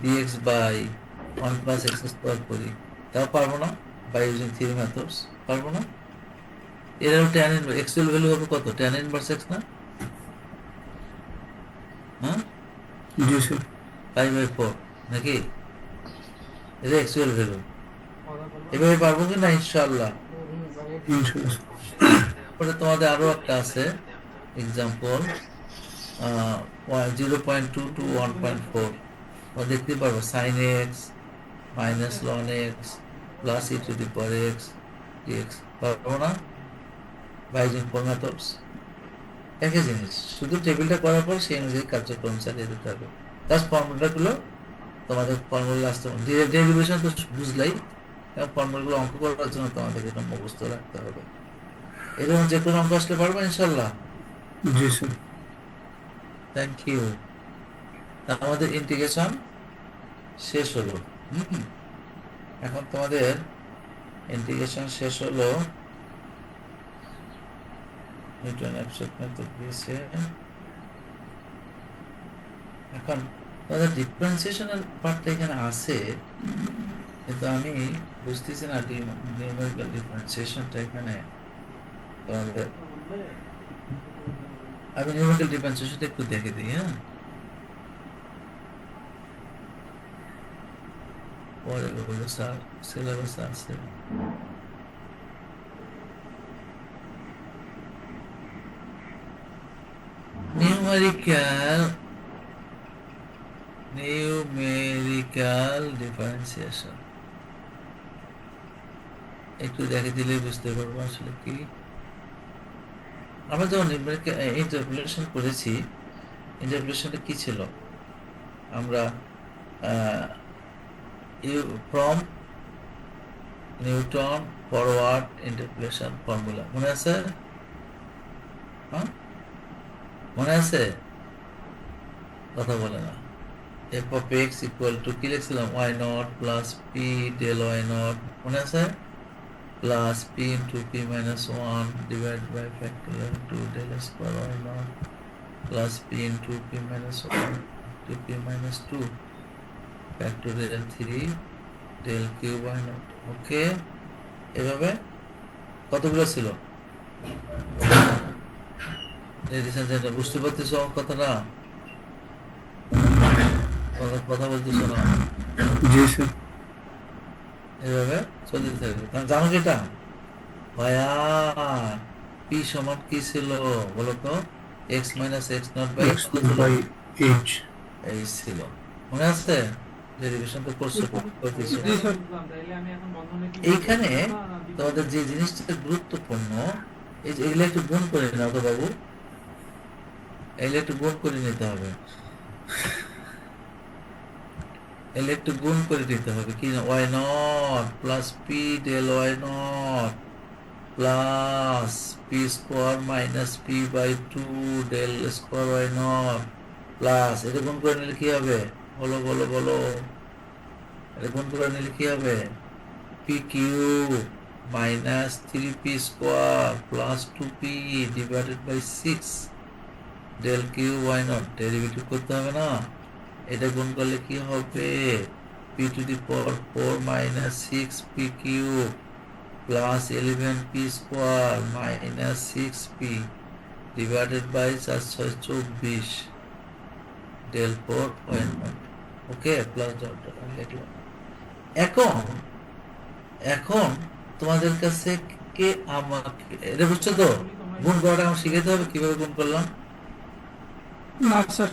dx by 1 plus x square করি, তাও পারবো না? বাই ইউজিং থ্রি মেথডস পারবো না? এর হলো tan ইনভার্স, অ্যাকচুয়াল ভ্যালু হবে কত? tan ইনভার্স x না? হ্যাঁ, জি স্যার 5/4 নাকি? এটা অ্যাকচুয়াল ভ্যালু। এভাবে পারবো কি না? ইনশাআল্লাহ। ইনশাআল্লাহ তারপরে তোমাদের আরো একটা আছে এক্সাম্পল, 0.2 to 1.4, দেখতে পারবো sin x minus ln x plus e to the power x dx, পারবো না? বাই ইউজিং ফোর মেথডস, একই জিনিস, শুধু টেবিলটা করার পর সেই অনুযায়ী কার্যক্রম চালিয়ে দিতে হবে। জাস্ট ফর্মুলাগুলো তোমাদের ফর্মুলা আসতে হবে, ডেরিভেশন তো বুঝলাই, ফর্মুলাগুলো অঙ্ক করার জন্য তোমাদের এটা মুখস্থ রাখতে হবে। এরকম যে কোনো অঙ্ক আসলে পারবো ইনশাল্লাহ। জি স্যার থ্যাংক ইউ। আমাদের ইন্টিগ্রেশন শেষ হলো। এখন তোমাদের ইন্টিগ্রেশন শেষ হলো, নিউটন অ্যাবসলিউট মেথড দিয়েছে। এখন তোমাদের ডিফারেন্সিয়েশনের পার্টটা এখানে আছে, কিন্তু আমি বুঝতেছি না নিউমেরিক্যাল ডিফারেন্সিয়েশনটা এখানে তোমাদের। আমি নিউমেরিক্যাল ডিফারেন্সিয়েশনটা একটু দেখে দিই, হ্যাঁ, পরে বলবো স্যার সিলেবাস আছে। নিউমেরিক্যাল ডিফারেন্সিয়েশন একটু দেখে দিলে বুঝতে পারবো আসলে কি। আমরা যখন ইন্টারপোলেশন করেছি, ইন্টারপোলেশনটা কি ছিল? আমরা from Newton forward interpolation formula মনে আছে? হ্যাঁ, মনে আছে? কথা বলে না। F of x equal to কি লিখছিলাম? Y not plus P del Y not, মনে আছে? Plus p into p minus one divide by factorial two del square why not plus p into p minus one two p minus two factorial three del Q why not. Okay, এভাবে কতগুলো ছিল? বুঝতে পারতেছ আমার কথাটা? কথা বলতেছ না? জি স্যার। এভাবে চলতে থাকবে। কারণ জানো যেটা ভাইয়া, পি সমান কি ছিল বলো তো? X minus x naught by X by H. এই ছিল, মনে আছে? ডেরিভেশন তো করছো, করতেছো। জি স্যার। এইখানে তোমাদের যে জিনিসটা গুরুত্বপূর্ণ, এই যে এগুলো একটু গুণ করে নাও তো বাবু, এগুলো একটু গুণ করে নিতে হবে, এগুলো একটু গুণ করে দিতে হবে। কি না? Y not plus P del why not plus P square minus P by two del square why not plus, এটা গুণ করে নিলে কি হবে? বলো বলো বলো, এটা গুণ করে নিলে কি হবে? P Q minus three P square plus two P divided by six del Q Y naught. Derivative করতে হবে না? এটা গুণ করলে কি হবে? P to the power 4 minus 6 P Q plus 11 P square minus 6 P divided by 4 6 24 del 4 why not. Okay, plus লিখলাম। এখন এখন তোমাদের কাছে কে আমাকে এটা বুঝছো তো? গুণ করাটা আমার শিখাতে হবে, কিভাবে গুণ করলাম না স্যার।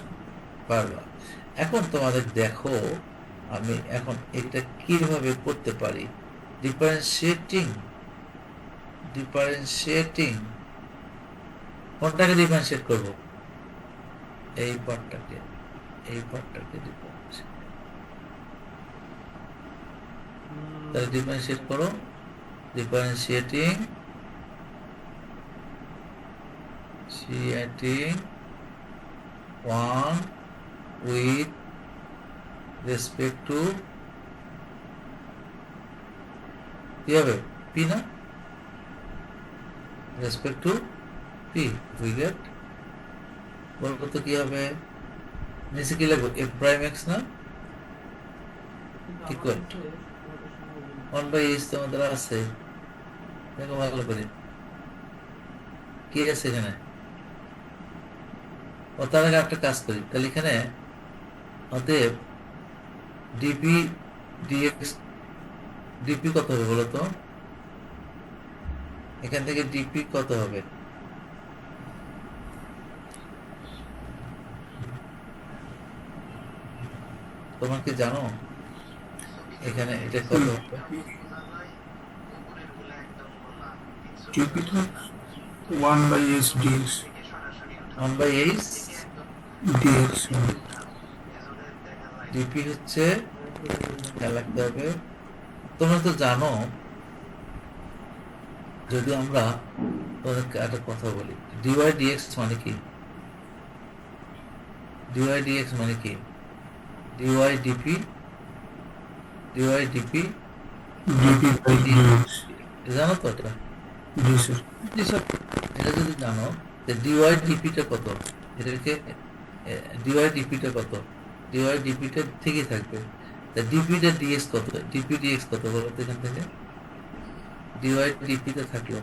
পারবা। এখন তোমাদের দেখো আমি এখন এটা কিভাবে করতে পারি। ডিফারেন্সিয়েটিং ডিফারেন্সিয়েটিং কোনটাকে ডিফারেন্সিয়েট করব? এই পার্টটাকে, এই পার্টটাকে ডিফারেন্সিয়েট। তাহলে ডিফারেন্সিয়েট করো। Differentiating one with respect to কি হবে? পি না? Respect to P we get, বলবো তো কি হবে? নিচে কি লাগবে? এফ প্রাইম এক্স না ইকুয়াল টু 1/h তোমাদের আছে, দেখো ভালো করে কি আছে এখানে। ও তার আগে একটা কাজ করি, তাহলে এখানে অতএব ডিপি ডিএক্স, ডিপি কত হবে বলো তো? এখান থেকে ডিপি কত হবে? তোমরা কি জানো এখানে এটা কত হবে? টিপি তো 1/h dx 1/h dx। DP হচ্ছে, খেয়াল রাখতে হবে, তোমরা তো জানো। যদি আমরা তোমাদেরকে একটা কথা বলি, ডিওয়াই ডিএক্স মানে কি? ডিওয়াই ডিএক্স মানে কি? Dy dp, dy dp dp by dx। জানো তো এটা? জি স্যার। জি স্যার। এটা যদি জানো যে ডিওয়াই ডিপিটা কত, এটাকে ডিওয়াই ডিপিটা কত? ডিওয়াই ডিপিটা ঠিকই থাকবে। ডিপিটা ডিএক্স কত, ডিপি ডিএক্স কত বলো তো এখান থেকে, ডিওয়াই ডিপিতে থাকলো,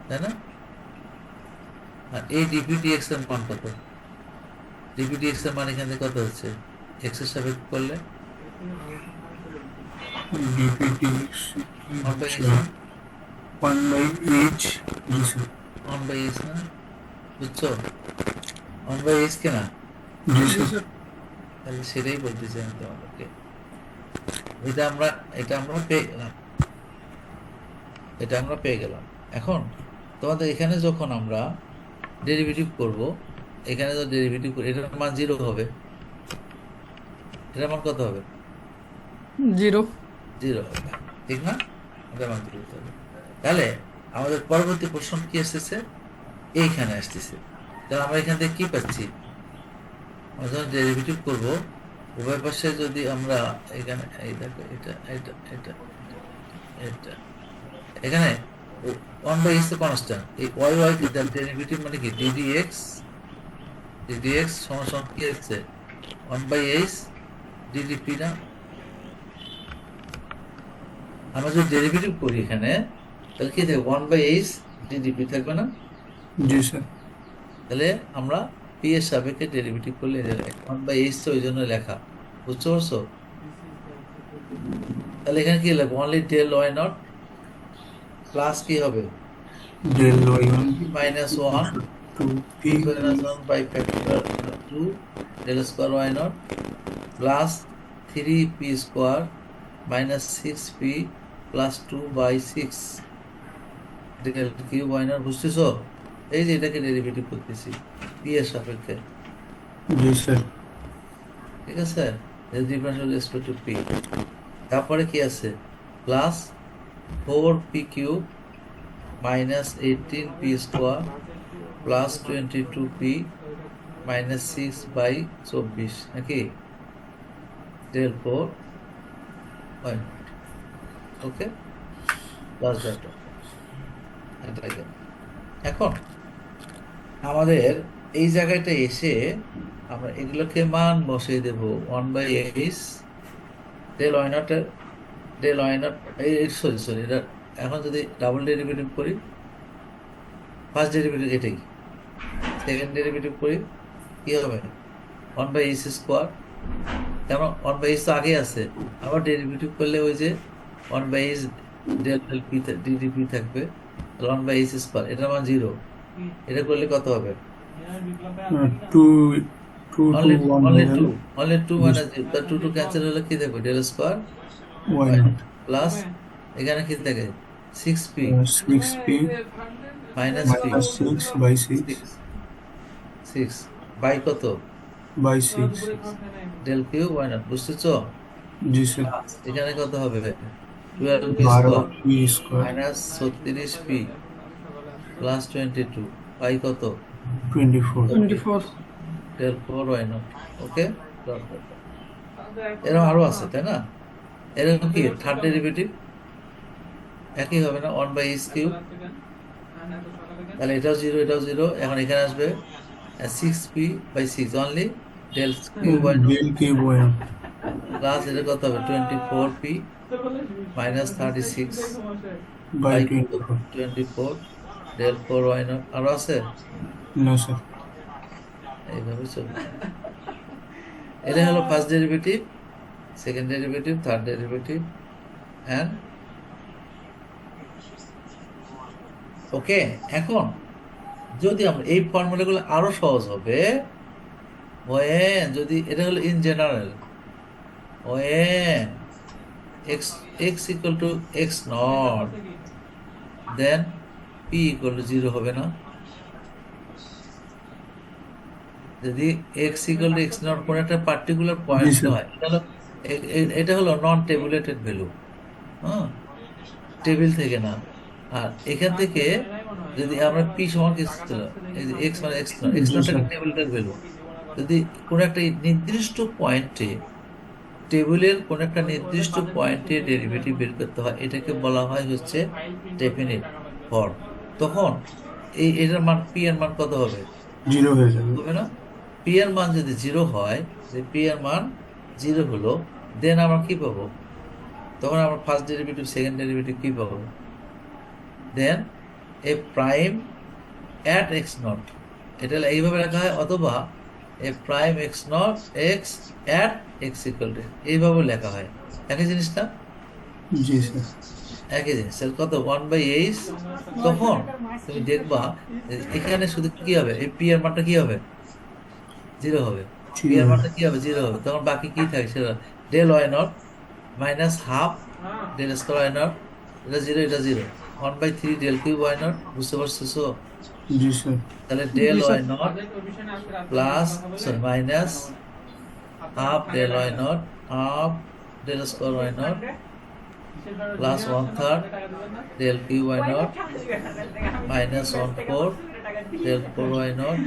তাই না? আর এই ডিপি ডিএক্স এর মান কত, ডিপি ডিএক্স এর মান এখান থেকে কত হচ্ছে, এক্স এর সাপেক্ষে করলে ডিপিডিএক্স 1/h। জি স্যার। 1/h না, বুঝছো? 1/h কে না, জি জি স্যার। স্যার। তাহলে সেটাই বলতেছি আমি তোমাদেরকে, এটা আমরা পেয়ে গেলাম, এটা আমরা পেয়ে গেলাম। এখন তোমাদের এখানে যখন আমরা ডেরিভেটিভ করব, এখানে তো ডেরিভেটিভ করি, এটার মান 0 হবে, এটার মান কত হবে, 0। 0 হবে, ঠিক না? এটার মান 0 হবে। তাহলে আমাদের পরবর্তী প্রশ্ন কি আসতেছে, এইখানে আসতেছে। তাহলে আমরা এখান থেকে কি পাচ্ছি, আমরা যখন ডেরিভেটিভ করব উভয় পাশে যদি আমরা এখানে এই দেখো এটা এটা এটা এটা এখানে 1/h তো কনস্ট্যান্ট, এই y y এর ডেরিভেটিভ মানে কি ddx সমান সমান কি হচ্ছে 1/h ddp না? আমরা যদি ডেরিভেটিভ করি এখানে তাহলে কি থাকবে, 1/h ddp থাকবে না? জি স্যার। তাহলে আমরা p এর সাপেক্ষে ডেরিভেটিভ করলে 1/h তো ওই জন্য লেখা, বুঝতে পারছো? তাহলে এখানে কি লাগবে, only del y naught plus কি হবে del y1 minus 1 2p minus 1 by factor 2 del square y naught plus 3p square minus 6p plus 2 by 6 del cube y naught, বুঝতেছো? এই যে এটাকে ডেরিভেটিভ করতেছি p এর সাপেক্ষে, জি স্যার। ঠিক আছে? এর ডিফারেন্সিয়াল রেসপেক্ট টু p, তারপরে কি আছে plus 4p cube minus 18p square plus 22p minus 6 by 24 নাকি del 4 হয়, ওকে প্লাস দ্যাট। এখন আমাদের এই জায়গাটা এসে আমরা এগুলোকে মান বসিয়ে দেব 1/h del y naught del y naught sorry এটা এখন যদি ডাবল ডেরিভেটিভ করি, ফার্স্ট ডেরিভেটিভ এটাই, সেকেন্ড ডেরিভেটিভ করি কি হবে 1/h স্কোয়ার, কেন 1/h তো আগে আছে, আবার ডেরিভেটিভ করলে ওই যে 1/h del del P DDP থাকবে, 1/h স্কোয়ার, এটার মান 0, এটা করলে কত হবে, 2 2 অনলি to 1 অনলি হয়ে 2 গেল। অনলি 2 মানে 2 2 ক্যান্সেল হলে কি থাকবে ডেল স্কোয়ার y0 প্লাস এখানে কি থাকে 6p 6p minus p minus 6 by 6 6 by কত by 6। Del cube Y naught, বুঝতেছো? জি স্যার। এখানে কত হবে 12p square 12p square minus 36p plus 22 by কত 24। 24। Del 4 why not, okay? এরকম আরো আছে তাই না? এরকম কি থার্ড ডেরিভেটিভ একই হবে না 1/h কিউব, তাহলে এটাও 0 এটাও 0, এখন এখানে আসবে 6p by 6 only del cube why not del cube y0 plus এটা কত হবে 24p minus 36 by by 24। 24 del 4 Y not, আরো আছে না স্যার। এইভাবে চলবে। এটা হলো first derivative, second derivative, third derivative and okay. এখন যদি আমরা এই ফর্মুলাগুলো আরো সহজ হবে, ওয়েন যদি এটা হলো in general, when x x equal to x naught then p equal to 0 হবে না? যদি x equal to x naught কোন একটা পার্টিকুলার পয়েন্ট জি, স্যার। হয়, এটা হলো নন টেবুলেটেড ভ্যালু, হ্যাঁ, টেবিল থেকে না। আর এখান থেকে যদি আমরা p সমান কি ছিল, এই যে x মানে x নট জি, একটা স্যার। টেবিলেটেড ভ্যালু, যদি কোন একটা নির্দিষ্ট পয়েন্টে টেবিলের কোন একটা নির্দিষ্ট পয়েন্টে ডেরিভেটিভ বের করতে হয়, এটাকে বলা হয় হচ্ছে ডেফিনিট ফর্ম। তখন এটার মান p এর মান কত হবে 0 হয়ে যাবে। হবে না? p এর মান যদি 0 হয়, যে p এর মান 0 হলো, দেন আমরা কি পাবো? তখন আমরা ফার্স্ট ডেরিভেটিভ সেকেন্ড ডেরিভেটিভ কি পাবো? Then a prime at x naught, এটা এইভাবে লেখা হয়, অথবা a prime x naught x at x equal to, এইভাবে লেখা হয়। একই জিনিসটা, জি স্যার। একই জিনিস স্যার। কত? 1/8। তখন তুমি দেখবা যে এখানে শুধু কি হবে, এই পি এর মানটা কি হবে? 0 হবে। পি এর মানটা কি হবে? 0 হবে। তখন বাকি কি থাকে সেটা del Y naught minus half del square Y naught, এটা 0, এটা 0। 1/3 ডেল কিউব ওয়াই নট, বুঝতে পারছো? জি স্যার। তাহলে del G y sir. Naught plus, sorry, minus half del Y naught, half del square why not plus 1/3 del Q Y naught minus 1/4 del 4 Y naught,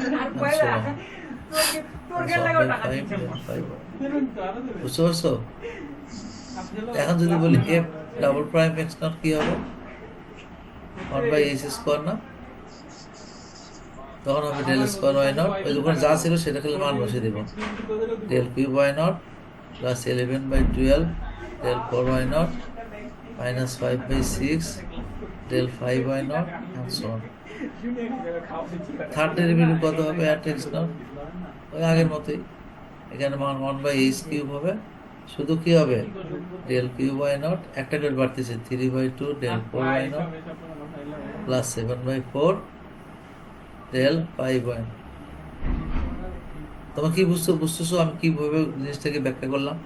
বুঝতে পারছো? এখন যদি বলি F double prime x naught কি হবে? 1/8 স্কোয়ার না? তখন হবে ডেল স্কোয়ার ওয়াই নট, ওই দোকানে যা ছিল সেটা খালি মান বসিয়ে দেবো। Del cube why not plus 11/12 del 4 Y naught minus 5/6 del 5 Y naught, and so on. Third derivative কত হবে অ্যাট এক্স নট? ওই আগের মতোই, এখানে মান 1/8 কিউব হবে, শুধু কি হবে? ডেল কিউব ওয়াই নট, একটা ডেল বাড়তেছে, 3/2 del 4 why not plus 7/4 del 5 Y naught. তোমার কি বুঝতেছো আমি কিভাবে জিনিসটাকে ব্যাখ্যা করলাম,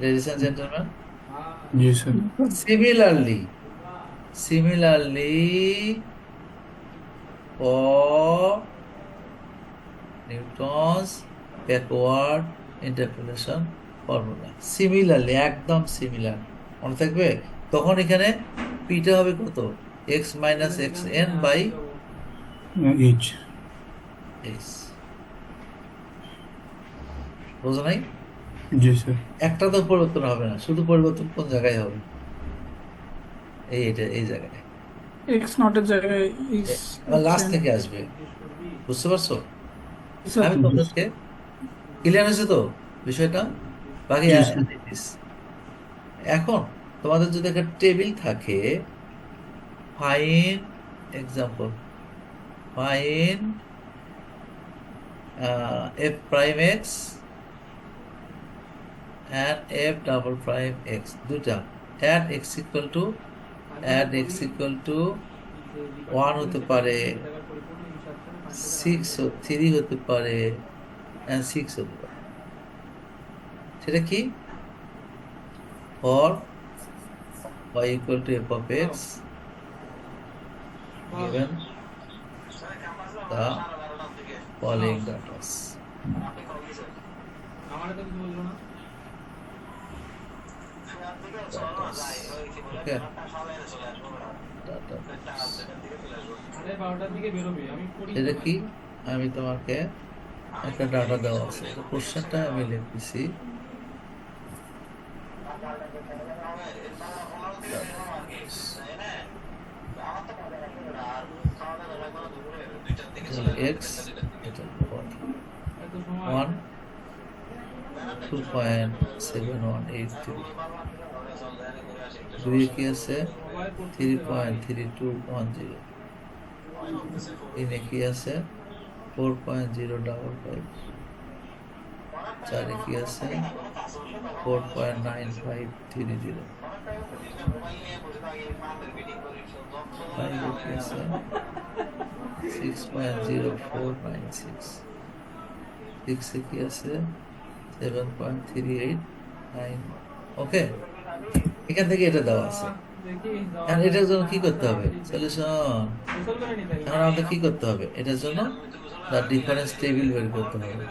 লেডিস এন্ড জেন্টলম্যান? জি sir. Similarly, for Newton's backward interpolation formula, similarly, একদম সিমিলার, মনে থাকবে? তখন এখানে পিটা হবে কত? X minus X N by H. X. বোঝো নাই? জি স্যার। একটা তো পরিবর্তন হবে না, শুধু পরিবর্তন কোন জায়গায় হবে? এই জায়গায়, এক্স নটের জায়গায় এক্স লাস্ট থেকে আসবে, বুঝতে পারছো? স্যার। আমি তোমাদেরকে ক্লিয়ার হয়েছে তো বিষয়টা? বাকি জি, স্যার। এখন তোমাদের যদি একটা টেবিল থাকে, fine example, fine F prime x and f double prime x, দুটা, add x equal to 1 হতে পারে, 3 হতে পারে, and 6 হতে পারে। সেটা কি? for y equal to f of x given the following data. Okay. এটা কি? আমি তোমাকে একটা ডাটা দেওয়া আছে, কোশ্চেনটা আমি লিখতেছি। এক্স, এটা 1 2.7183, দুই কি আছে 3.3210, তিনে কি আছে 4.055, চারে কি আছে 4.9530, ফাইভে কি আছে 6.0496, সিক্সে কি আছে 7.389। ওকে, এখান থেকে এটা দেওয়া আছে। এখন এটার জন্য কি করতে হবে? সলিউশন। এখন আমাদের কি করতে হবে? এটার জন্য দ্য ডিফারেন্স টেবিল বের করতে হবে।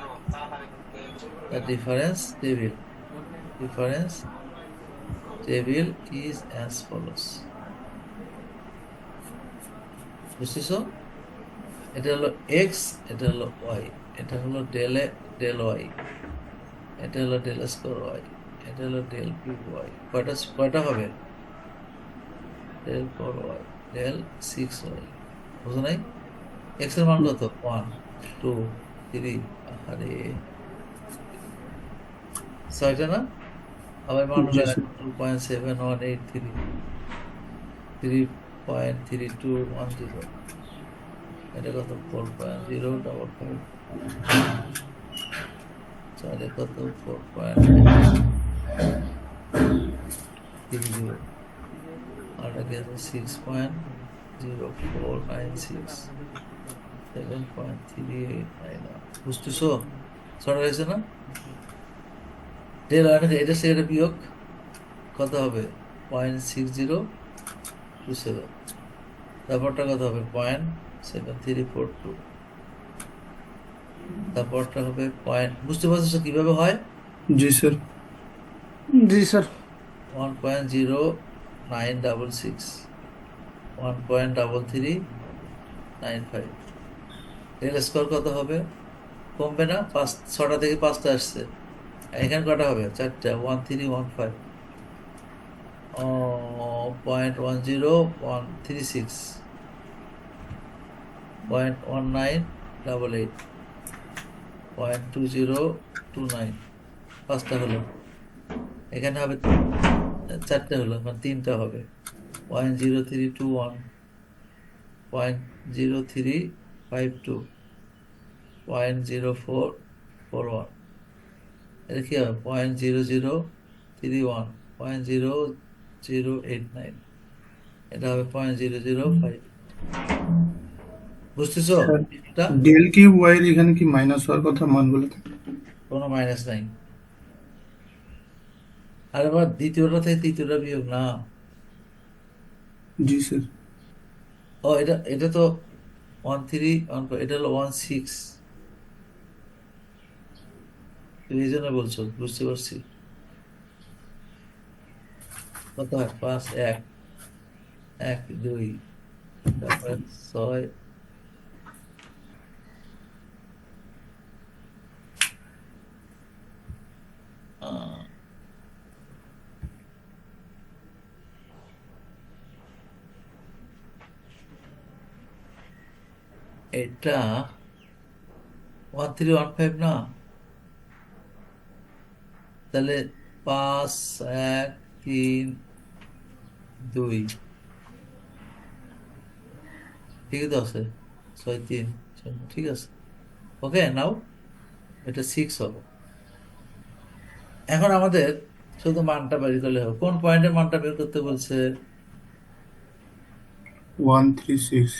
The difference table is as follows. বুঝতেছো? এটা হলো এক্স, এটা হলো ওয়াই, এটা হলো ডেল ওয়াই, এটা হলো ডেল স্কোয়ার ওয়াই, এটা হলো ডেল কিউব ওয়াই। কয়টা হবে? Del 4 Y, del 6 Y. বুঝো নাই? এক্স এর মান কত? 1 2 3, আরে ছয়টা না? আবার মনে জি করেন স্যার। 2.7183, 3.3210, এটা কত? 4.055, চারে কত? 4.30, আর আগে আছে 6.0496, 7.3891। বুঝতেছো? ছড়া হয়েছে না? এটা সে এটা বিয়োগ কত হবে? 0.6027। তারপরটা কত হবে? 0.7342। তারপরটা হবে পয়েন্ট, বুঝতে পারছো কিভাবে হয়? জি স্যার। জি স্যার 1.0966, 1.3395। এর স্কোর কত হবে? কমবে না? 6টা থেকে 5টা আসছে, এখানে কটা হবে? 4টা। 1315, 0.10136, 0.1988, 0.2029। 5টা হলো, এখানে হবে 4টা হলো, মানে 3টা হবে। 0.0321, 0.0352, 0.0441। এটা কি হবে? 0.0031, 0.0089। এটা হবে 0.005। বুঝতেছো? স্যার এটা ডেল কিউব ওয়াই এর এখানে কি মাইনাস হওয়ার কথা মানগুলো? কোনো মাইনাস নাই। আর আবার দ্বিতীয়টা থেকে তৃতীয়টা বিয়োগ না। জি স্যার। ও, এটা এটা তো 13, এটা হলো 16। তুমি এই জন্য বলছো, বুঝতে পারছি। কত হয়? 5, 1, 1, 2, তারপরে 6, আহ, এটা 1315 না? তাহলে 5, 1, 3, 2, ঠিকই তো আছে। 6, 3, 0, ঠিক আছে। ওকে, নাও এটা 6 হবে। এখন আমাদের শুধু মানটা বের করলে হবে। কোন পয়েন্টের মানটা বের করতে বলছে? 136।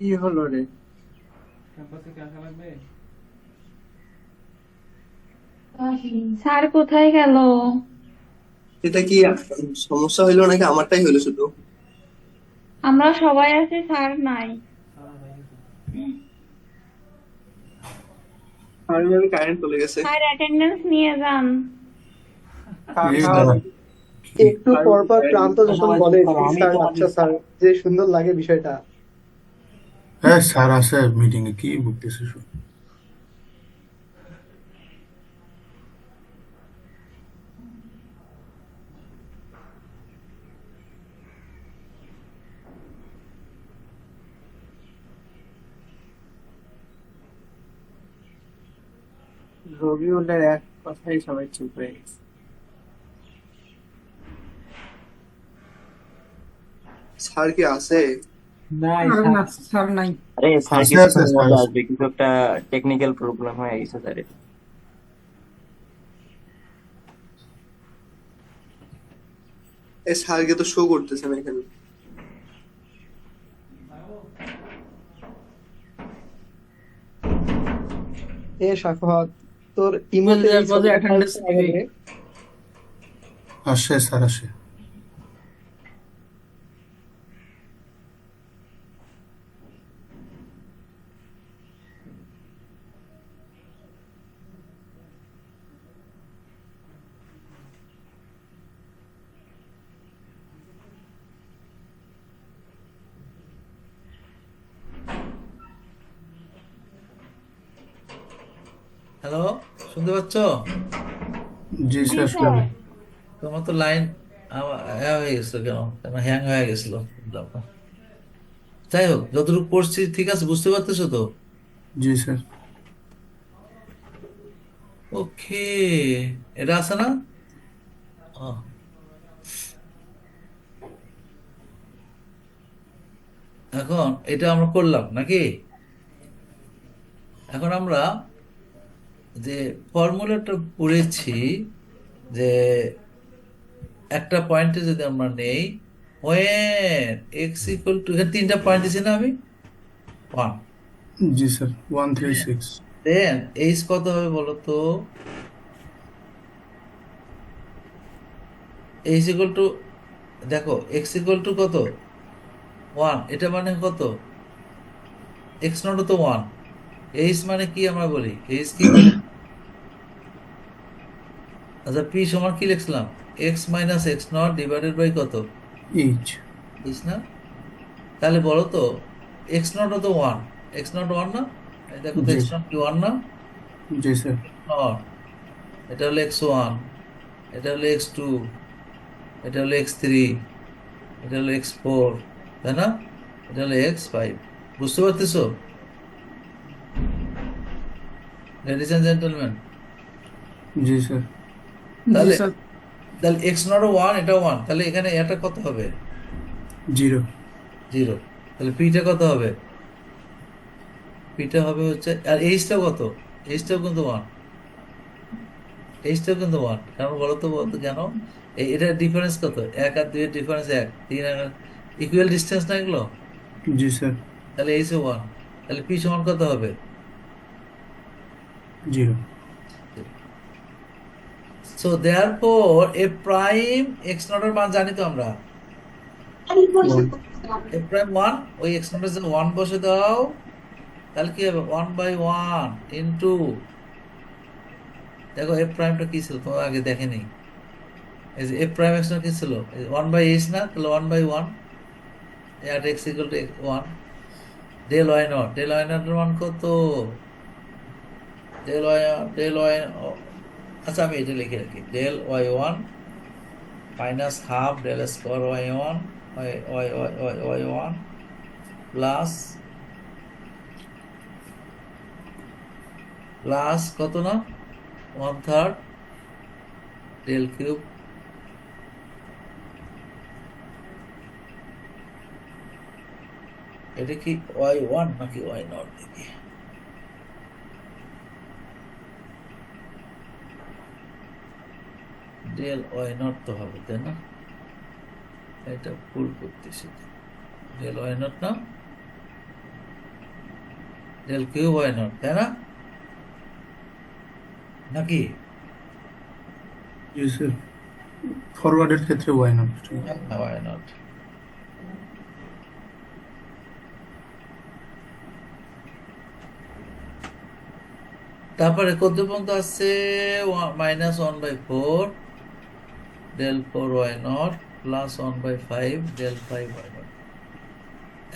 কি হলো রে? স্যার কোথায় গেল? এটা কি সমস্যা হইলো নাকি আমারটাই হইলো শুধু? আমরা সবাই আছি, স্যার নাই। আমি কারেন্ট চলে গেছে। স্যার অ্যাটেন্ডেন্স নিয়ে যান। এই দাঁড়া। একটু পর পর ক্লান্ত যখন বলে স্যার আচ্ছা স্যার, যে সুন্দর লাগে বিষয়টা। হ্যাঁ স্যার আছে মিটিং এ, কি বলতেছে সব? রবিউলের এক কথাই সবাই চুপ হয়ে গেছে। স্যার কি আছে? নাই আর স্যার, না, স্যার নাই। আরে স্যার আছে আছে কিছুক্ষণের স্যার মধ্যে আছে। আসবে, কিছু একটা টেকনিক্যাল প্রবলেম হয়ে গেছে স্যারের। এই স্যারকে তো শো করতেছে না এখানে। সাফাত, তোর বলতে ইমোতে এই যাবো যে ছবিটা attendance ভালো লাগে নেই। রে। আসে স্যার আসে। হ্যালো, শুনতে পাচ্ছ? জি জি স্যার স্যার। তোমার তো লাইন হয়ে গেছিল, কেন কেন হ্যাং হয়ে গেছিল, বুঝলাম না। যাই হোক, যতটুকু পড়ছি ঠিক আছে, বুঝতে পারতেছো তো? জি স্যার ওকে, এটা আছে না? ও, এখন এটা আমরা করলাম নাকি? এখন আমরা যে ফর্মুলাটা পড়েছি, যে একটা পয়েন্টে যদি আমরা নেই, when x equal to, এখানে তিনটা পয়েন্ট দিছি না আমি? 1, জি স্যার 136 দেন এইচ কত হবে বলো তো? এইচ ইকুয়াল টু, দেখো এক্স ইকুয়াল টু কত? 1, এটা মানে কত? এক্স নট তো 1। এইচ মানে কি আমরা বলি, এইচ কি বলি? আচ্ছা, পি সমান কি লিখছিলাম? X minus x naught divided by কত? এইচ এইচ না? তাহলে বলো তো, এক্স নট তো 1, এক্স নট 1 না? এই দেখো তো, জি এক্স নট কি 1 না? জি স্যার নট, এটা হলো এক্স 1, এটা হলো এক্স 2, এটা হলো এক্স 3, এটা হলো এক্স 4, তাই না? এটা হলো এক্স 5। বুঝতে পারতেছো লেডিস এন্ড জেন্টলম্যান? জি স্যার জি তাহলে স্যার। তাহলে এক্স নট 1, এটা 1, তাহলে এখানে এটা কত হবে? 0 0। তাহলে পিটা কত হবে? পিটা হবে হচ্ছে, আর এইচটা কত? এইচটাও কিন্তু 1, এইচটাও কিন্তু 1। কারণ বলো তো, বলতো কেন? এটা ডিফারেন্স কত? 1 আর 2 এর ডিফারেন্স 1, 3 আর ইকুয়াল ডিস্টেন্স না এগুলো? জি স্যার তাহলে এইচও 1, তাহলে পি সমান কত হবে? 0 so therefore A prime x not এর মান জানি তো আমরা, 1 এ প্রাইম 1, ওই এক্স নট এর জন্য 1 বসে দাও, তাহলে কি হবে? 1/1 ইন্টু, দেখো এফ প্রাইমটা কি ছিল তোমার আগে দেখেনি, এই যে এফ প্রাইম এক্স নট কি ছিল? 1/h না? তাহলে 1/1 at x equal to 1, del why not, del Y naught এর মান কত? ডেল ওয়াই, আচ্ছা আমি এটা লিখে রাখি, del Y 1 minus half del square Y 1 Y Y Y Y 1 plus, plus কত না, 1/3 ডেল কিউব, এটা কি ওয়াই 1 নাকি ওয়াই নট দেখি? ডেল ওয়াই নট তো হবে, তাই না? এটা ভুল করতেছি, ডেল ওয়াই নট না, ডেল কিউব ওয়াই নট, তাই না? নাকি? জি স্যার ফরওয়ার্ডের ক্ষেত্রে ওয়াই নট ওয়াই নট। তারপরে কত পর্যন্ত আসছে? -1/4 del 4 why not plus 1/5 del 5 Y naught.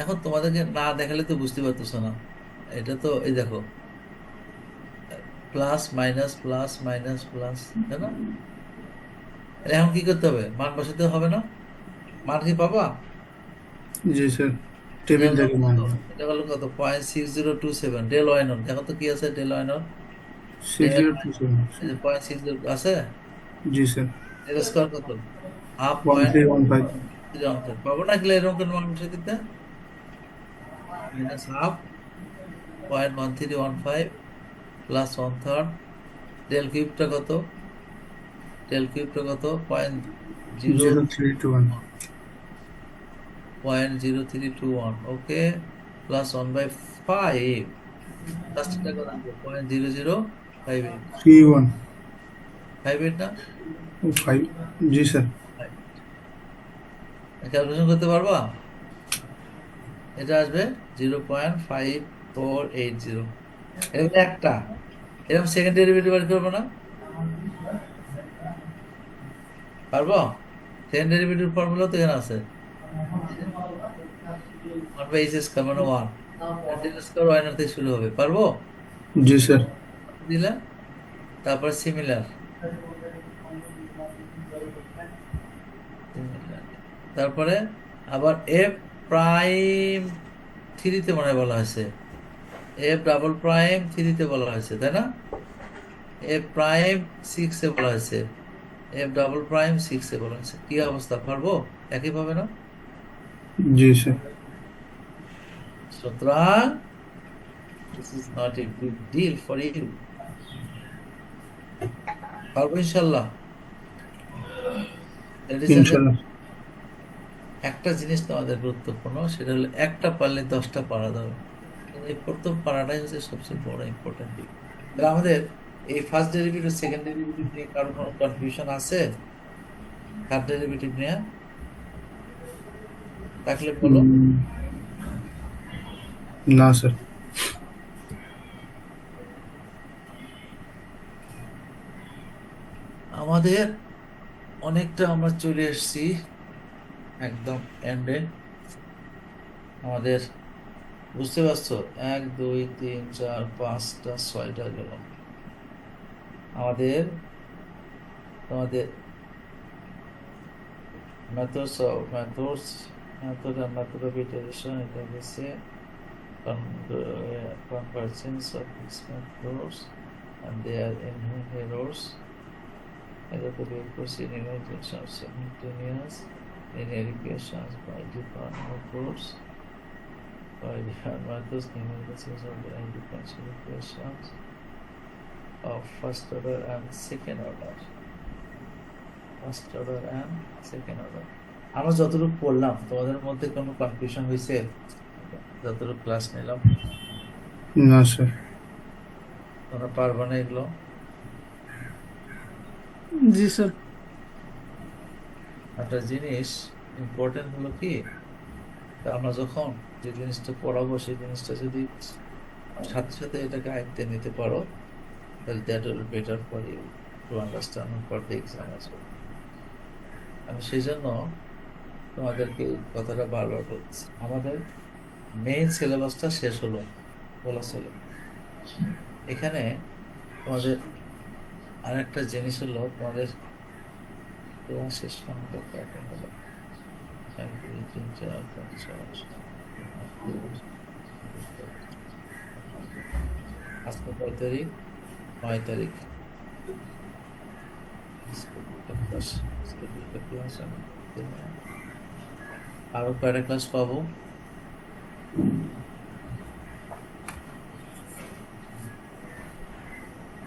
এখন তোমাদেরকে না দেখালে তো বুঝতে পারতেছো না, এটা তো এই দেখো, plus minus plus minus plus, তাই না? এখন কি করতে হবে? মান বসাতে হবে না? মান কি পাবা? জি স্যার টেবিল থেকে মান এটা হলো কত? 0.6027 ডেল ওয়াই নট। দেখো তো কি আছে ডেল ওয়াই নট? 6027 0.60 আছে। জি স্যার এর স্কোয়ার কত? হাফ পয়েন্ট 1315 পাবো না, গেলে এরকম কোনো মান বসে দিতে, মাইনাস হাফ 0.1315 প্লাস 1/3 ডেল কিউবটা কত? ডেল কিউবটা কত? 0321 0.0321, ওকে, প্লাস 1/5 লাস্টটা কত? 0.0058, 31 58 না? 5 জি স্যার ক্যালকুলেশন করতে পারবা? এটা আসবে 0.5480। এটা একটা, এরকম সেকেন্ড ডেরিভেটিভ বের করবো না? পারবো? সেকেন্ড ডেরিভেটিভ ফর্মুলা তো এখানে আছে, 1/h² মানে 1, ডেল স্কোয়ার ওয়াই নট থেকে শুরু হবে, পারবো? জি স্যার দিলে তারপর সিমিলার, তারপরে আবার এফ প্রাইম থ্রিতে মনে হয় বলা হয়েছে, এফ ডাবল প্রাইম থ্রিতে বলা হয়েছে, তাই না? এফ প্রাইম সিক্সে বলা হয়েছে, এফ ডাবল প্রাইম সিক্সে বলা হয়েছে। কি অবস্থা, পারবো একইভাবে না? জি স্যার। সুতরাং this is not a big deal for you. পারবো ইনশাল্লাহ। Ladies and gentlemen, ইনশাল্লাহ। একটা জিনিস তোমাদের গুরুত্বপূর্ণ, সেটা হলো একটা পারলে 10টা পারা যাবে। এই প্রথম পারাটাই হচ্ছে সবচেয়ে বড় ইম্পর্টেন্ট দিক। তাহলে আমাদের এই ফার্স্ট ডেরিভেটিভ সেকেন্ড ডেরিভেটিভ নিয়ে কারো কোনো কনফিউশন আছে? থার্ড ডেরিভেটিভ নিয়ে থাকলে বলো। না স্যার। আমাদের অনেকটা আমরা চলে এসেছি একদম এন্ডে। আমাদের বুঝতে পারছো, 1 2 3 4 5টা 6টা গেল আমাদের। তোমাদের methods of iteration, এটা গেছে convergence of these methods and their inherent errors. Either to be proceeding injection of simultaneous linear equations by different methods, numerations of the differential equations of first order and second order. আমরা যতটুকু পড়লাম, তোমাদের মধ্যে কোনো কনফিউশন হয়েছে? যতটুকু ক্লাস নিলাম, না স্যার। তোমরা পারবে না এগুলো? জি স্যার। একটা জিনিস ইম্পর্টেন্ট হলো কি, আমরা যখন যে জিনিসটা পড়াবো সেই জিনিসটা যদি সাথে সাথে এটাকে আয়ত্তে নিতে পারো, তাহলে that will better for you to understand for the exam as well. আমি সেই জন্য তোমাদেরকে এই কথাটা বারবার বলছি। আমাদের মেইন সিলেবাসটা শেষ হলো, বলা ছিল। এখানে তোমাদের আরেকটা জিনিস হলো, তোমাদের শেষ সংখ্যা কয়টা হলো? 1 2 3 4 5 6 আজকে কয় তারিখ? 9 তারিখ। আরো কয়টা ক্লাস পাবো?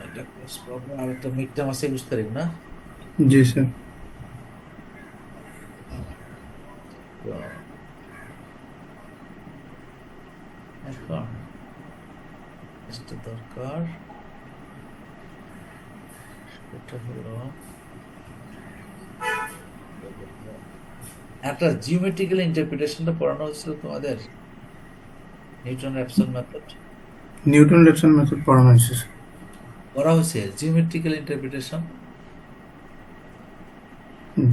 একটা ক্লাস পাবো, আর একটা মিড টার্ম আছে 21 তারিখ না? জি স্যার। তো এখন যেটা দরকার সেটা হলো একটা জিওমেট্রিক্যাল ইন্টারপ্রিটেশনটা পড়ানো হয়েছিল তোমাদের, Newton Raphson method Newton Raphson method পড়ানো হয়েছে স্যার। পড়া হয়েছে। জিওমেট্রিক্যাল ইন্টারপ্রিটেশন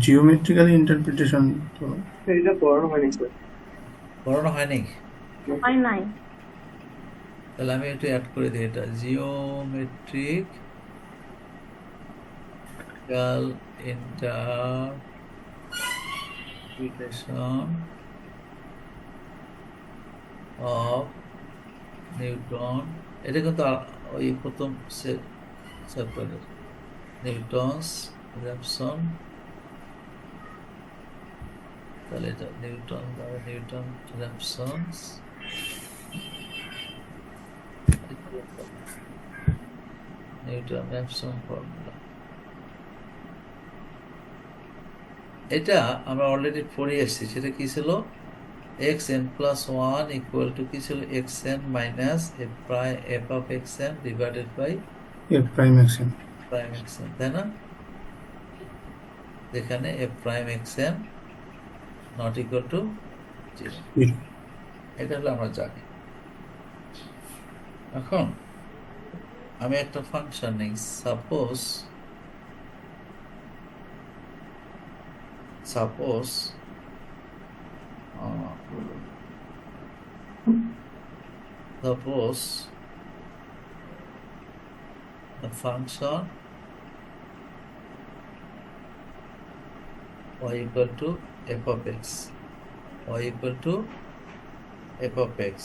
জিওমেট্রিক্যাল ইন্টারপ্রিটেশন তো এটা পড়ানো হয়নি স্যার। পড়ানো হয়নি? হয় নাই। তাহলে আমি একটু অ্যাড করে দিই, এটা জিওমেট্রিক interpretation of নিউটন। এটা কিন্তু ওই প্রথম চ্যাপ্টারের নিউটনস র্যাপসন। তাহলে এটা নিউটন র্যাপসনস নিউটন র্যাপসন ফর্মুলা। এটা আমরা অলরেডি পড়ে এসেছি। সেটা কি ছিল? xn+1 ইকুয়াল টু কি ছিল? xn minus f of xn divided by F prime XN. Prime xn, তাই না? যেখানে f prime xn naught equal to 0। এটা হলো আমরা জানি। এখন আমি একটা ফাংশন নেই, suppose a function y equal to f of x, y equal to f of x,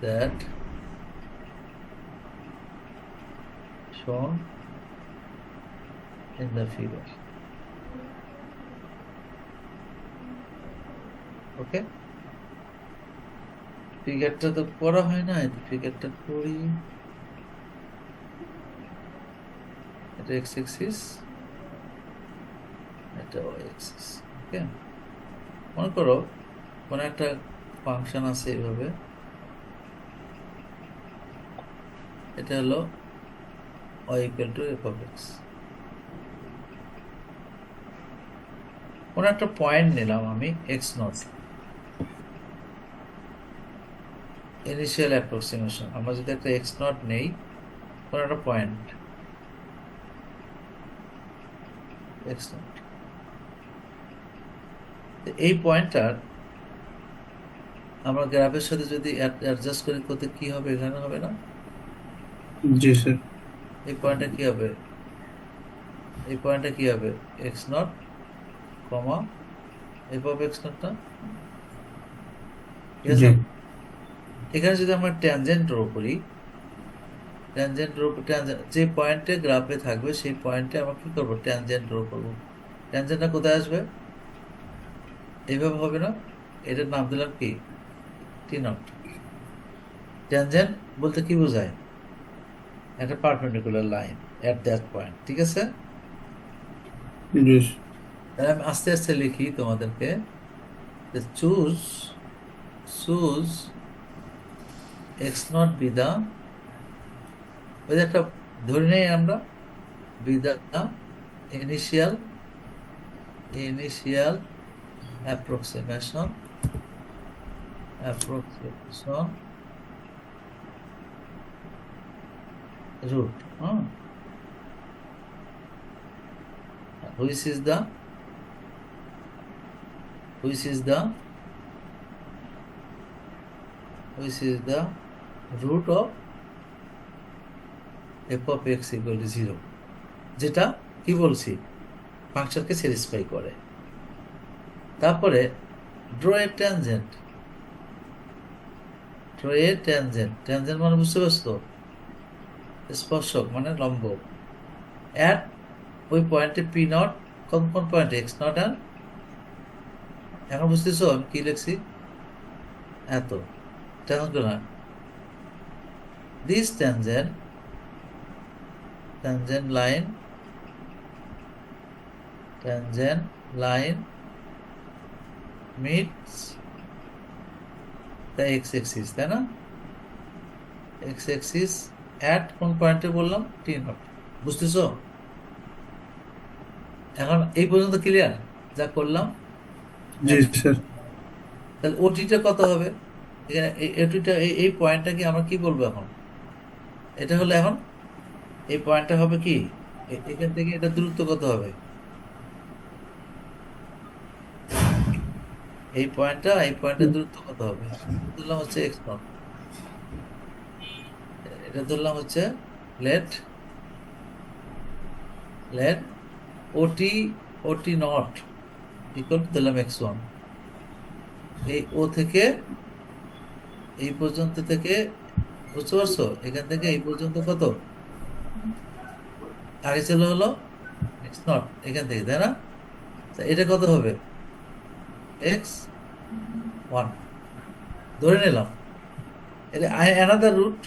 that shown in the figure. Okay, ফিগারটা তো করা হয় না, ফিগারটা করি। এটা এক্স এক্সিস, এটা ওয়াই এক্সিস। ওকে, মনে করো কোনো একটা ফাংশন আছে এইভাবে, এটা হলো y equal to f of x। কোনো একটা পয়েন্ট নিলাম আমি x নট, ইনিশিয়াল অ্যাপ্রক্সিমেশন। আমরা যদি একটা x নট নেই, কোনো একটা পয়েন্ট x নট, এই পয়েন্টটার আমরা গ্রাফের সাথে যদি অ্যাডজাস্ট করি করতে কি হবে, এখানে হবে না? জি স্যার। এই পয়েন্টটা কি হবে, এই পয়েন্টটা কি হবে, x not comma F of x not না? ঠিক জি। আছে, এখানে যদি আমরা ট্যানজেন্ট ড্র করি, ট্যানজেন্ট ড্র, যে পয়েন্টে গ্রাফে থাকবে সেই পয়েন্টে আমরা কি করবো, ট্যানজেন্ট ড্র করবো। ট্যানজেন্টটা কোথায় আসবে, এইভাবে হবে না? এটার নাম দিলাম কি, টি নট। ট্যানজেন্ট বলতে কি বোঝায়, একটা perpendicular line at that point. ঠিক আছে, জি। তাহলে আমি আস্তে আস্তে লিখি তোমাদেরকে। Choose X naught be the, ওই যে একটা ধরে নেই আমরা, be the initial approximation root, which is the root of f of x equal to 0, যেটা কি বলছি, ফাংশনকে স্যাটিসফাই করে। তারপরে ড্র এ ট্যানজেন্ট, ট্যানজেন্ট মানে বুঝতে পারছো, স্পর্শক মানে লম্ব, অ্যাট ওই পয়েন্টে পি নট, কোন পয়েন্টে, এক্স নট। আর এখন বুঝতেছো আমি কি লিখছি, এত ট্যানজেন্ট না, this tangent line meets the x axis, তাই না? x axis at কোন পয়েন্টে বললাম, টি নট। বুঝতেছো? এখন এই পর্যন্ত ক্লিয়ার যা করলাম? জি স্যার। তাহলে ওটিটা কত হবে এখানে, ওটিটা এই পয়েন্টটা কি আমরা কি বলবো এখন, এটা হলো এখন এই পয়েন্টটা হবে কি, এখান থেকে এটা দূরত্ব কত হবে, এই পয়েন্টের দূরত্ব কত হবে, ধরলাম হচ্ছে এক্স নট, এটা ধরলাম হচ্ছে লেট ওটি নট ইকুয়াল টু দিলাম x1। এই ও থেকে এই পর্যন্ত থেকে, বুঝতে পারছো, এখান থেকে এই পর্যন্ত কত, আগে ছিল হলো এক্স নট এখান থেকে, তাই না? এটা কত হবে, x1 ধরে নিলাম। এটা another route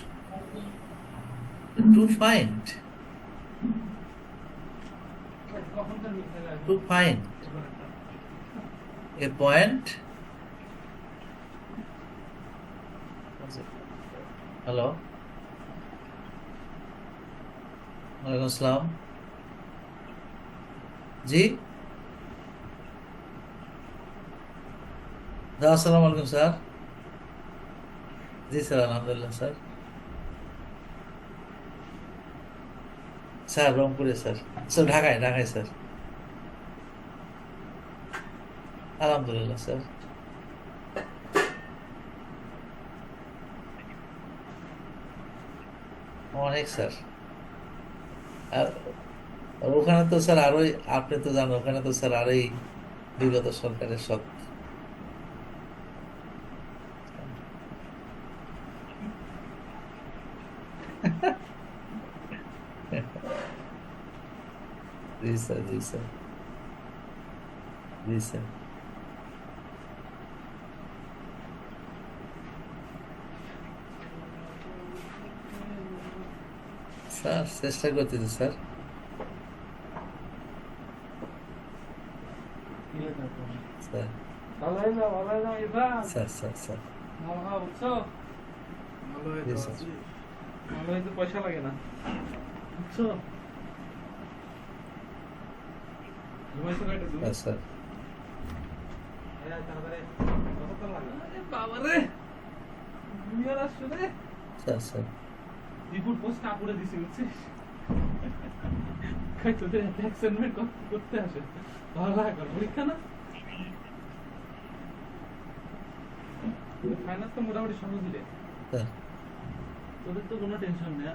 to find a point, hello, ওয়ালাইকুম আসসালাম, জি আসসালামু আলাইকুম স্যার। জি স্যার, আলহামদুলিল্লাহ স্যার। স্যার রংপুরে স্যার, স্যার ঢাকায় স্যার, আলহামদুলিল্লাহ স্যার। অনেক স্যার। আর আর ওখানে তো স্যার আরোই, আপনি তো জানেন ওখানে তো স্যার আরোই বিগত সরকারের সব। জি স্যার, জি স্যার, জি স্যার। স্যার চেষ্টা করতেছি sir. Sir sir sir sir জি স্যার। পয়সা লাগে না বুঝছো ঘুমাইছো কয়টা তুমি স্যার স্যার বাবারে দুনিয়ার আসলে স্যার স্যার রিপোর্ট পোস্ট কাপুরে দিছি বুঝছিস কই তোদের অ্যাসাইনমেন্ট করতে আসে ভালো লাগে পরীক্ষা না ফাইনাল তো মোটামুটি সহজ রে স্যার তোদের তো কোনো টেনশন নেই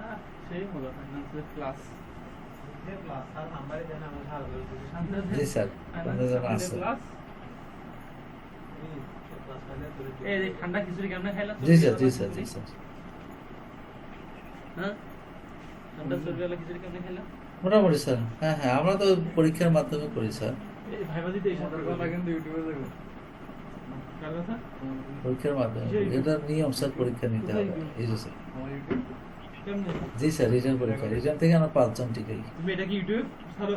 সেই মজা ফাইনান্সের ক্লাস ক্লাস আর নাম্বারে দেন আমরা ভালো করে জি স্যার, আপনাদের জন্য আছে। ক্লাস এই ঠান্ডা খিচুড়ি কেমনে খাইলা জি স্যার, জি স্যার, জি স্যার। হ্যাঁ ঠান্ডা সরবেলা খিচুড়ি কেমনে খাইলা মোটামুটি স্যার। হ্যাঁ হ্যাঁ, আমরা তো পরীক্ষার মাধ্যমে করি স্যার। এই ভাইবা দিতে এই সাথে কথা কিন্তু ইউটিউবে দেখো কার কথা পরীক্ষার মাধ্যমে এটা নিয়ম স্যার, পরীক্ষা নিতে হবে। এই যে স্যার, আমার ইউটিউব কেমনে জি স্যার, রিটার্ন পরীক্ষা। রিটার্ন থেকে আমরা 5 জন টিকাই। তুমি এটা কি ইউটিউব ছাড়ো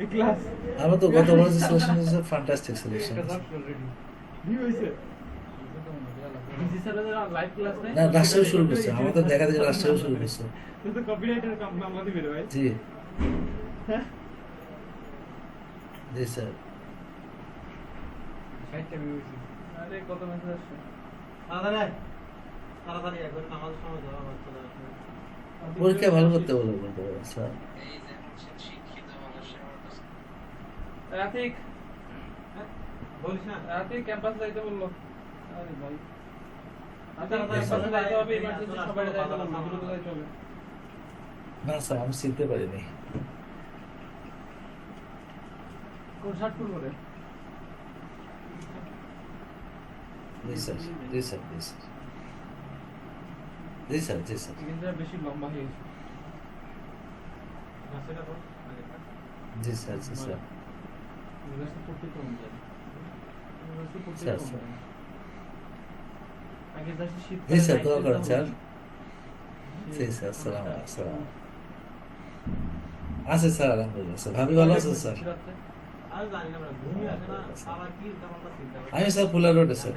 এই ক্লাস আমরা তো গত বছর সিলেকশন হয়েছে, ফ্যান্টাস্টিক সিলেকশন। কি হইছে বিজি স্যারের লাইভ ক্লাস নাই না, রাষ্ট্রীয় শুরু করছে, আমাদের দেখা দেখে রাষ্ট্রীয় শুরু করছে। তো কপিরাইটের মামলা দিবে রে ভাই জি জি স্যার। আরে কত মেসেজ আসছে তাড়াতাড়ি এখন নামাজ সময় যাওয়া হচ্ছে না পরীক্ষা ভালো করতে বলে বলতে পারেন স্যার। রাফিক বলিস না রাফিক ক্যাম্পাস যাইতে বললো আরে ভাই ক্যাম্পাসে যাইতে হবে ইমার্জেন্সি সবাই যাইতে বললো দ্রুত যাইতে হবে না স্যার, আমি শিখতে পারিনি। কোন শার্ট ফুল করে জি স্যার, জি স্যার, জি স্যার, জি স্যার, জি স্যার, কিন্তু বেশি লম্বা হয়ে গেছে জি স্যার, জি স্যার, ইউনিভার্সিটি পড়তে তো মন যায় ইউনিভার্সিটি পড়তে স্যার, তো মন স্যার। যায় আগে যাচ্ছি শীত জি স্যার, দোয়া করেন স্যার। জি স্যার, আসসালাম আসসালাম। আছে স্যার, আলহামদুলিল্লাহ স্যার। ভাবি ভালো আছে স্যার? আর জানি না ঘুমিয়ে আসে না আবার কি তেমন চিন্তা আমি স্যার ফুলার রোডে স্যার,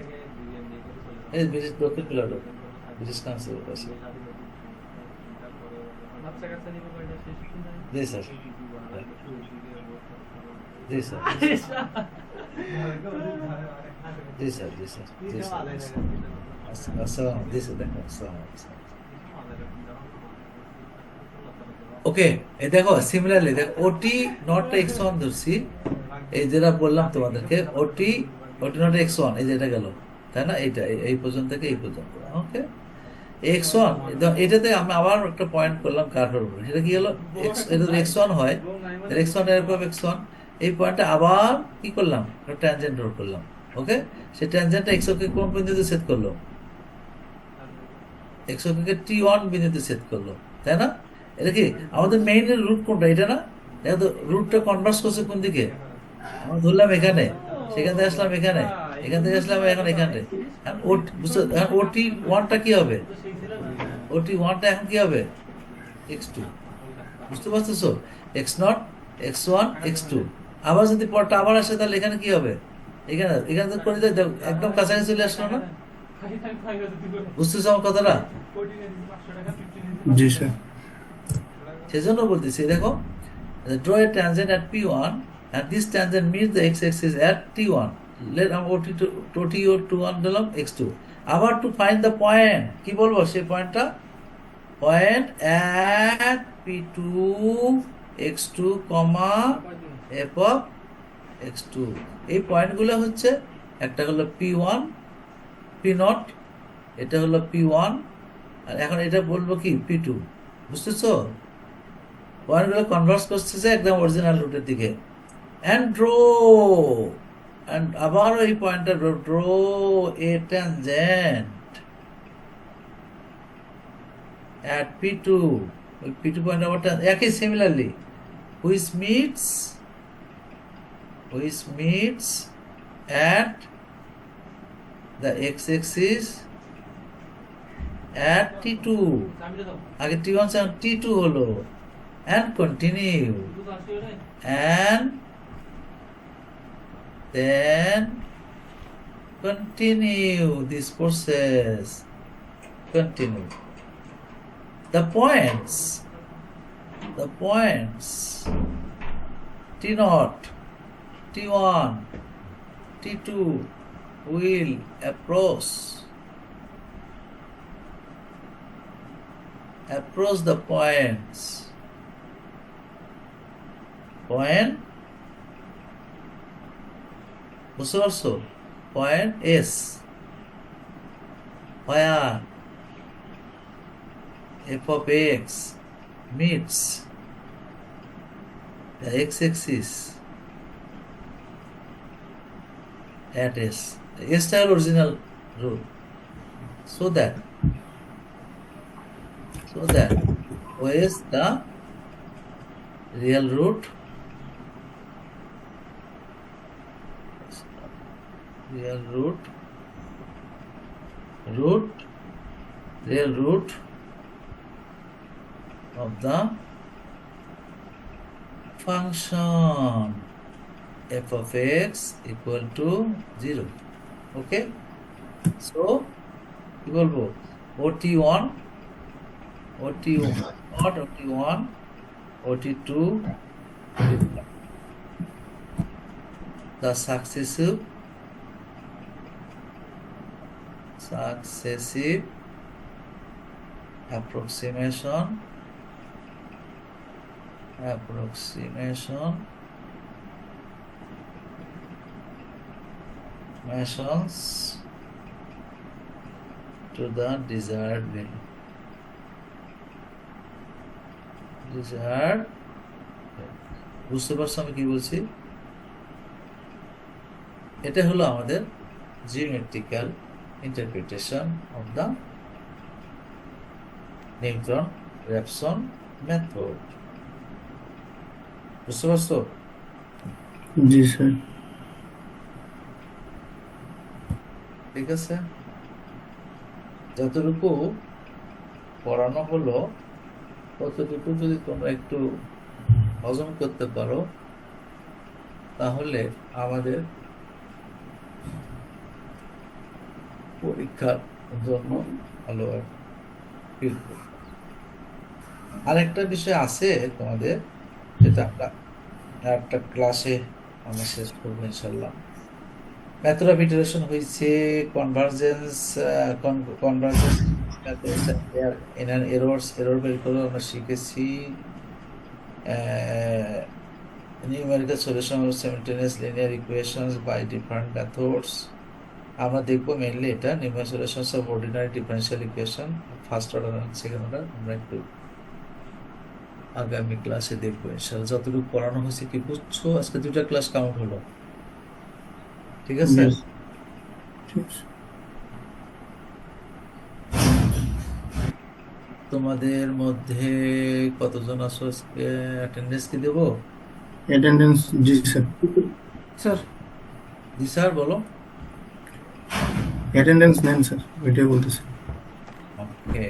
এই ব্রিটিশ দক্ষিণ ফুলার রোড, ব্রিটিশ কাউন্সিলের পাশে। বাচ্চা কাচ্চা নিবে কয়টা শেষ কি নাই জি স্যার, জি স্যার, জি স্যার, জি স্যার, জি স্যার। আসসালাম, জি স্যার, দেখো আসসালাম। ওকে, এই দেখো সিমিলারলি দেখো ওটি নট এক্স ওয়ান ধরছি, এই যেটা বললাম তোমাদেরকে, ওটি ওটি নট এক্স ওয়ান, এই যে এটা গেল, তাই না? এইটা এই পর্যন্ত থেকে এই পর্যন্ত। ওকে, এক্স ওয়ান, এটাতে আমি আবার একটা পয়েন্ট করলাম কার্ভের উপরে, সেটা কি হলো? এটা এক্স ওয়ান হয়, এক্স ওয়ান এরকম এক্স ওয়ান, এই পয়েন্টটা আবার কি করলাম? একটা ট্যানজেন্ট ড্র করলাম। ওকে, সেই ট্যানজেন্টটা এক্স ওকে কোন বিন্দুতে সেট করলো? এক্স ওকে টি ওয়ান বিন্দুতে সেট করলো, তাই না? এটা কি আমাদের মেইনের রুট কোনটা? এটা না? দেখো তো রুটটা কনভার্স করছে কোন দিকে? আমরা ধরলাম এখানে, সেখান থেকে আসলাম এখানে, এখান থেকে আসলাম এখন এখানে। ওটি ওয়ানটা কি হবে? ওটি ওয়ানটা এখন কি হবে? X two. বুঝতে পারতেছো? X naught, X one, X two. আবার যদি পরটা আবার আসে তাহলে এখানে কি হবে? এখানে এখানে তো করে দেয়, একদম কাছাকাছি চলে আসলো না? বুঝতেছো আমার কথাটা? জি স্যার। সেজন্য বলতেছি দেখো, draw a tangent at P1 and this tangent meets the x-axis at T1. Let OT or T1 দিলাম x2. আবার to find the point, কি বলবো সেই পয়েন্টটা? Point at P2 x2, f of x2. এই পয়েন্টগুলো হচ্ছে, একটা হলো P1, P0, এটা হলো P1, আর এখন এটা বলবো কি P2, বুঝতেছো? পয়েন্টগুলো কনভার্স করতেছে একদম অরিজিনাল রুটের দিকে। অ্যান্ড ড্র, অ্যান্ড আবারও এই পয়েন্টটা draw A tangent at P2, ওই P2 পয়েন্ট আবার একই similarly which meets at the x-axis at T2, আগে T1 ছিল, T2 হলো, and continue, and then continue this process, continue. The points T0, T1, T2 will approach the points. Point, বুঝতে পারছো? Point S, where f of x meets the x-axis at S. S style original rule. So that is the real root of the function f of x equal to 0. Okay, so কি বলবো, OT1, OT2, the successive approximations to the desired value. বুঝতে পারছো আমি কি বলছি? এটা হলো আমাদের geometrical interpretation of the Newton-Raphson method. বুঝতে পারছো? জি স্যার। ঠিক আছে, যতটুকু পড়ানো হলো ততটুকু যদি তোমরা একটু হজম করতে পারো তাহলে আমাদের পরীক্ষার জন্য ভালো ফিল করবে। আরেকটা বিষয় আছে তোমাদের, যেটা আমরা একটা ক্লাসে আমরা শেষ করবো ইনশাল্লাহ। মেথড অফ ইটারেশন হয়েছে, কনভার্জেন্স এরর বের করে আমরা শিখেছি, numerical solution of simultaneous linear equations by different methods. আমরা দেখবো মেইনলি এটা numerical solutions of ordinary differential equation first order and second order. আমরা একটু আগামী ক্লাসে দেখবো ইনশাআল্লাহ। যতটুকু পড়ানো হয়েছে কি বুঝছো? আজকে 2টা ক্লাস কাউন্ট হলো, ঠিক আছে? তোমাদের মধ্যে কতজন আছো আজকে? অ্যাটেন্ডেন্স কি দেবো? অ্যাটেন্ডেন্স জি স্যার। স্যার, জি স্যার বলো। অ্যাটেন্ডেন্স নেন স্যার, ওইটাই বলতেছি। ওকে,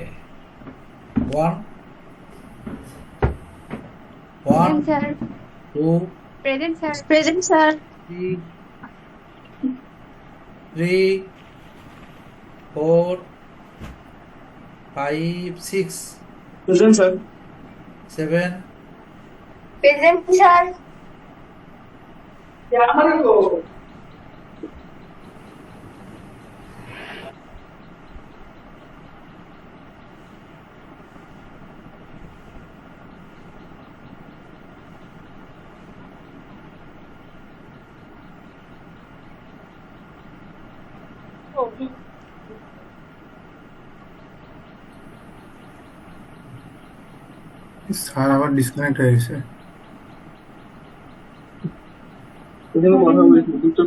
1 1 sir 2 present sir present sir 3 4 5 6 present sir. 7 present sir sir আবার ডিসকানেক্ট হয়ে গেছে। এখানে কথা বলেছি দুটো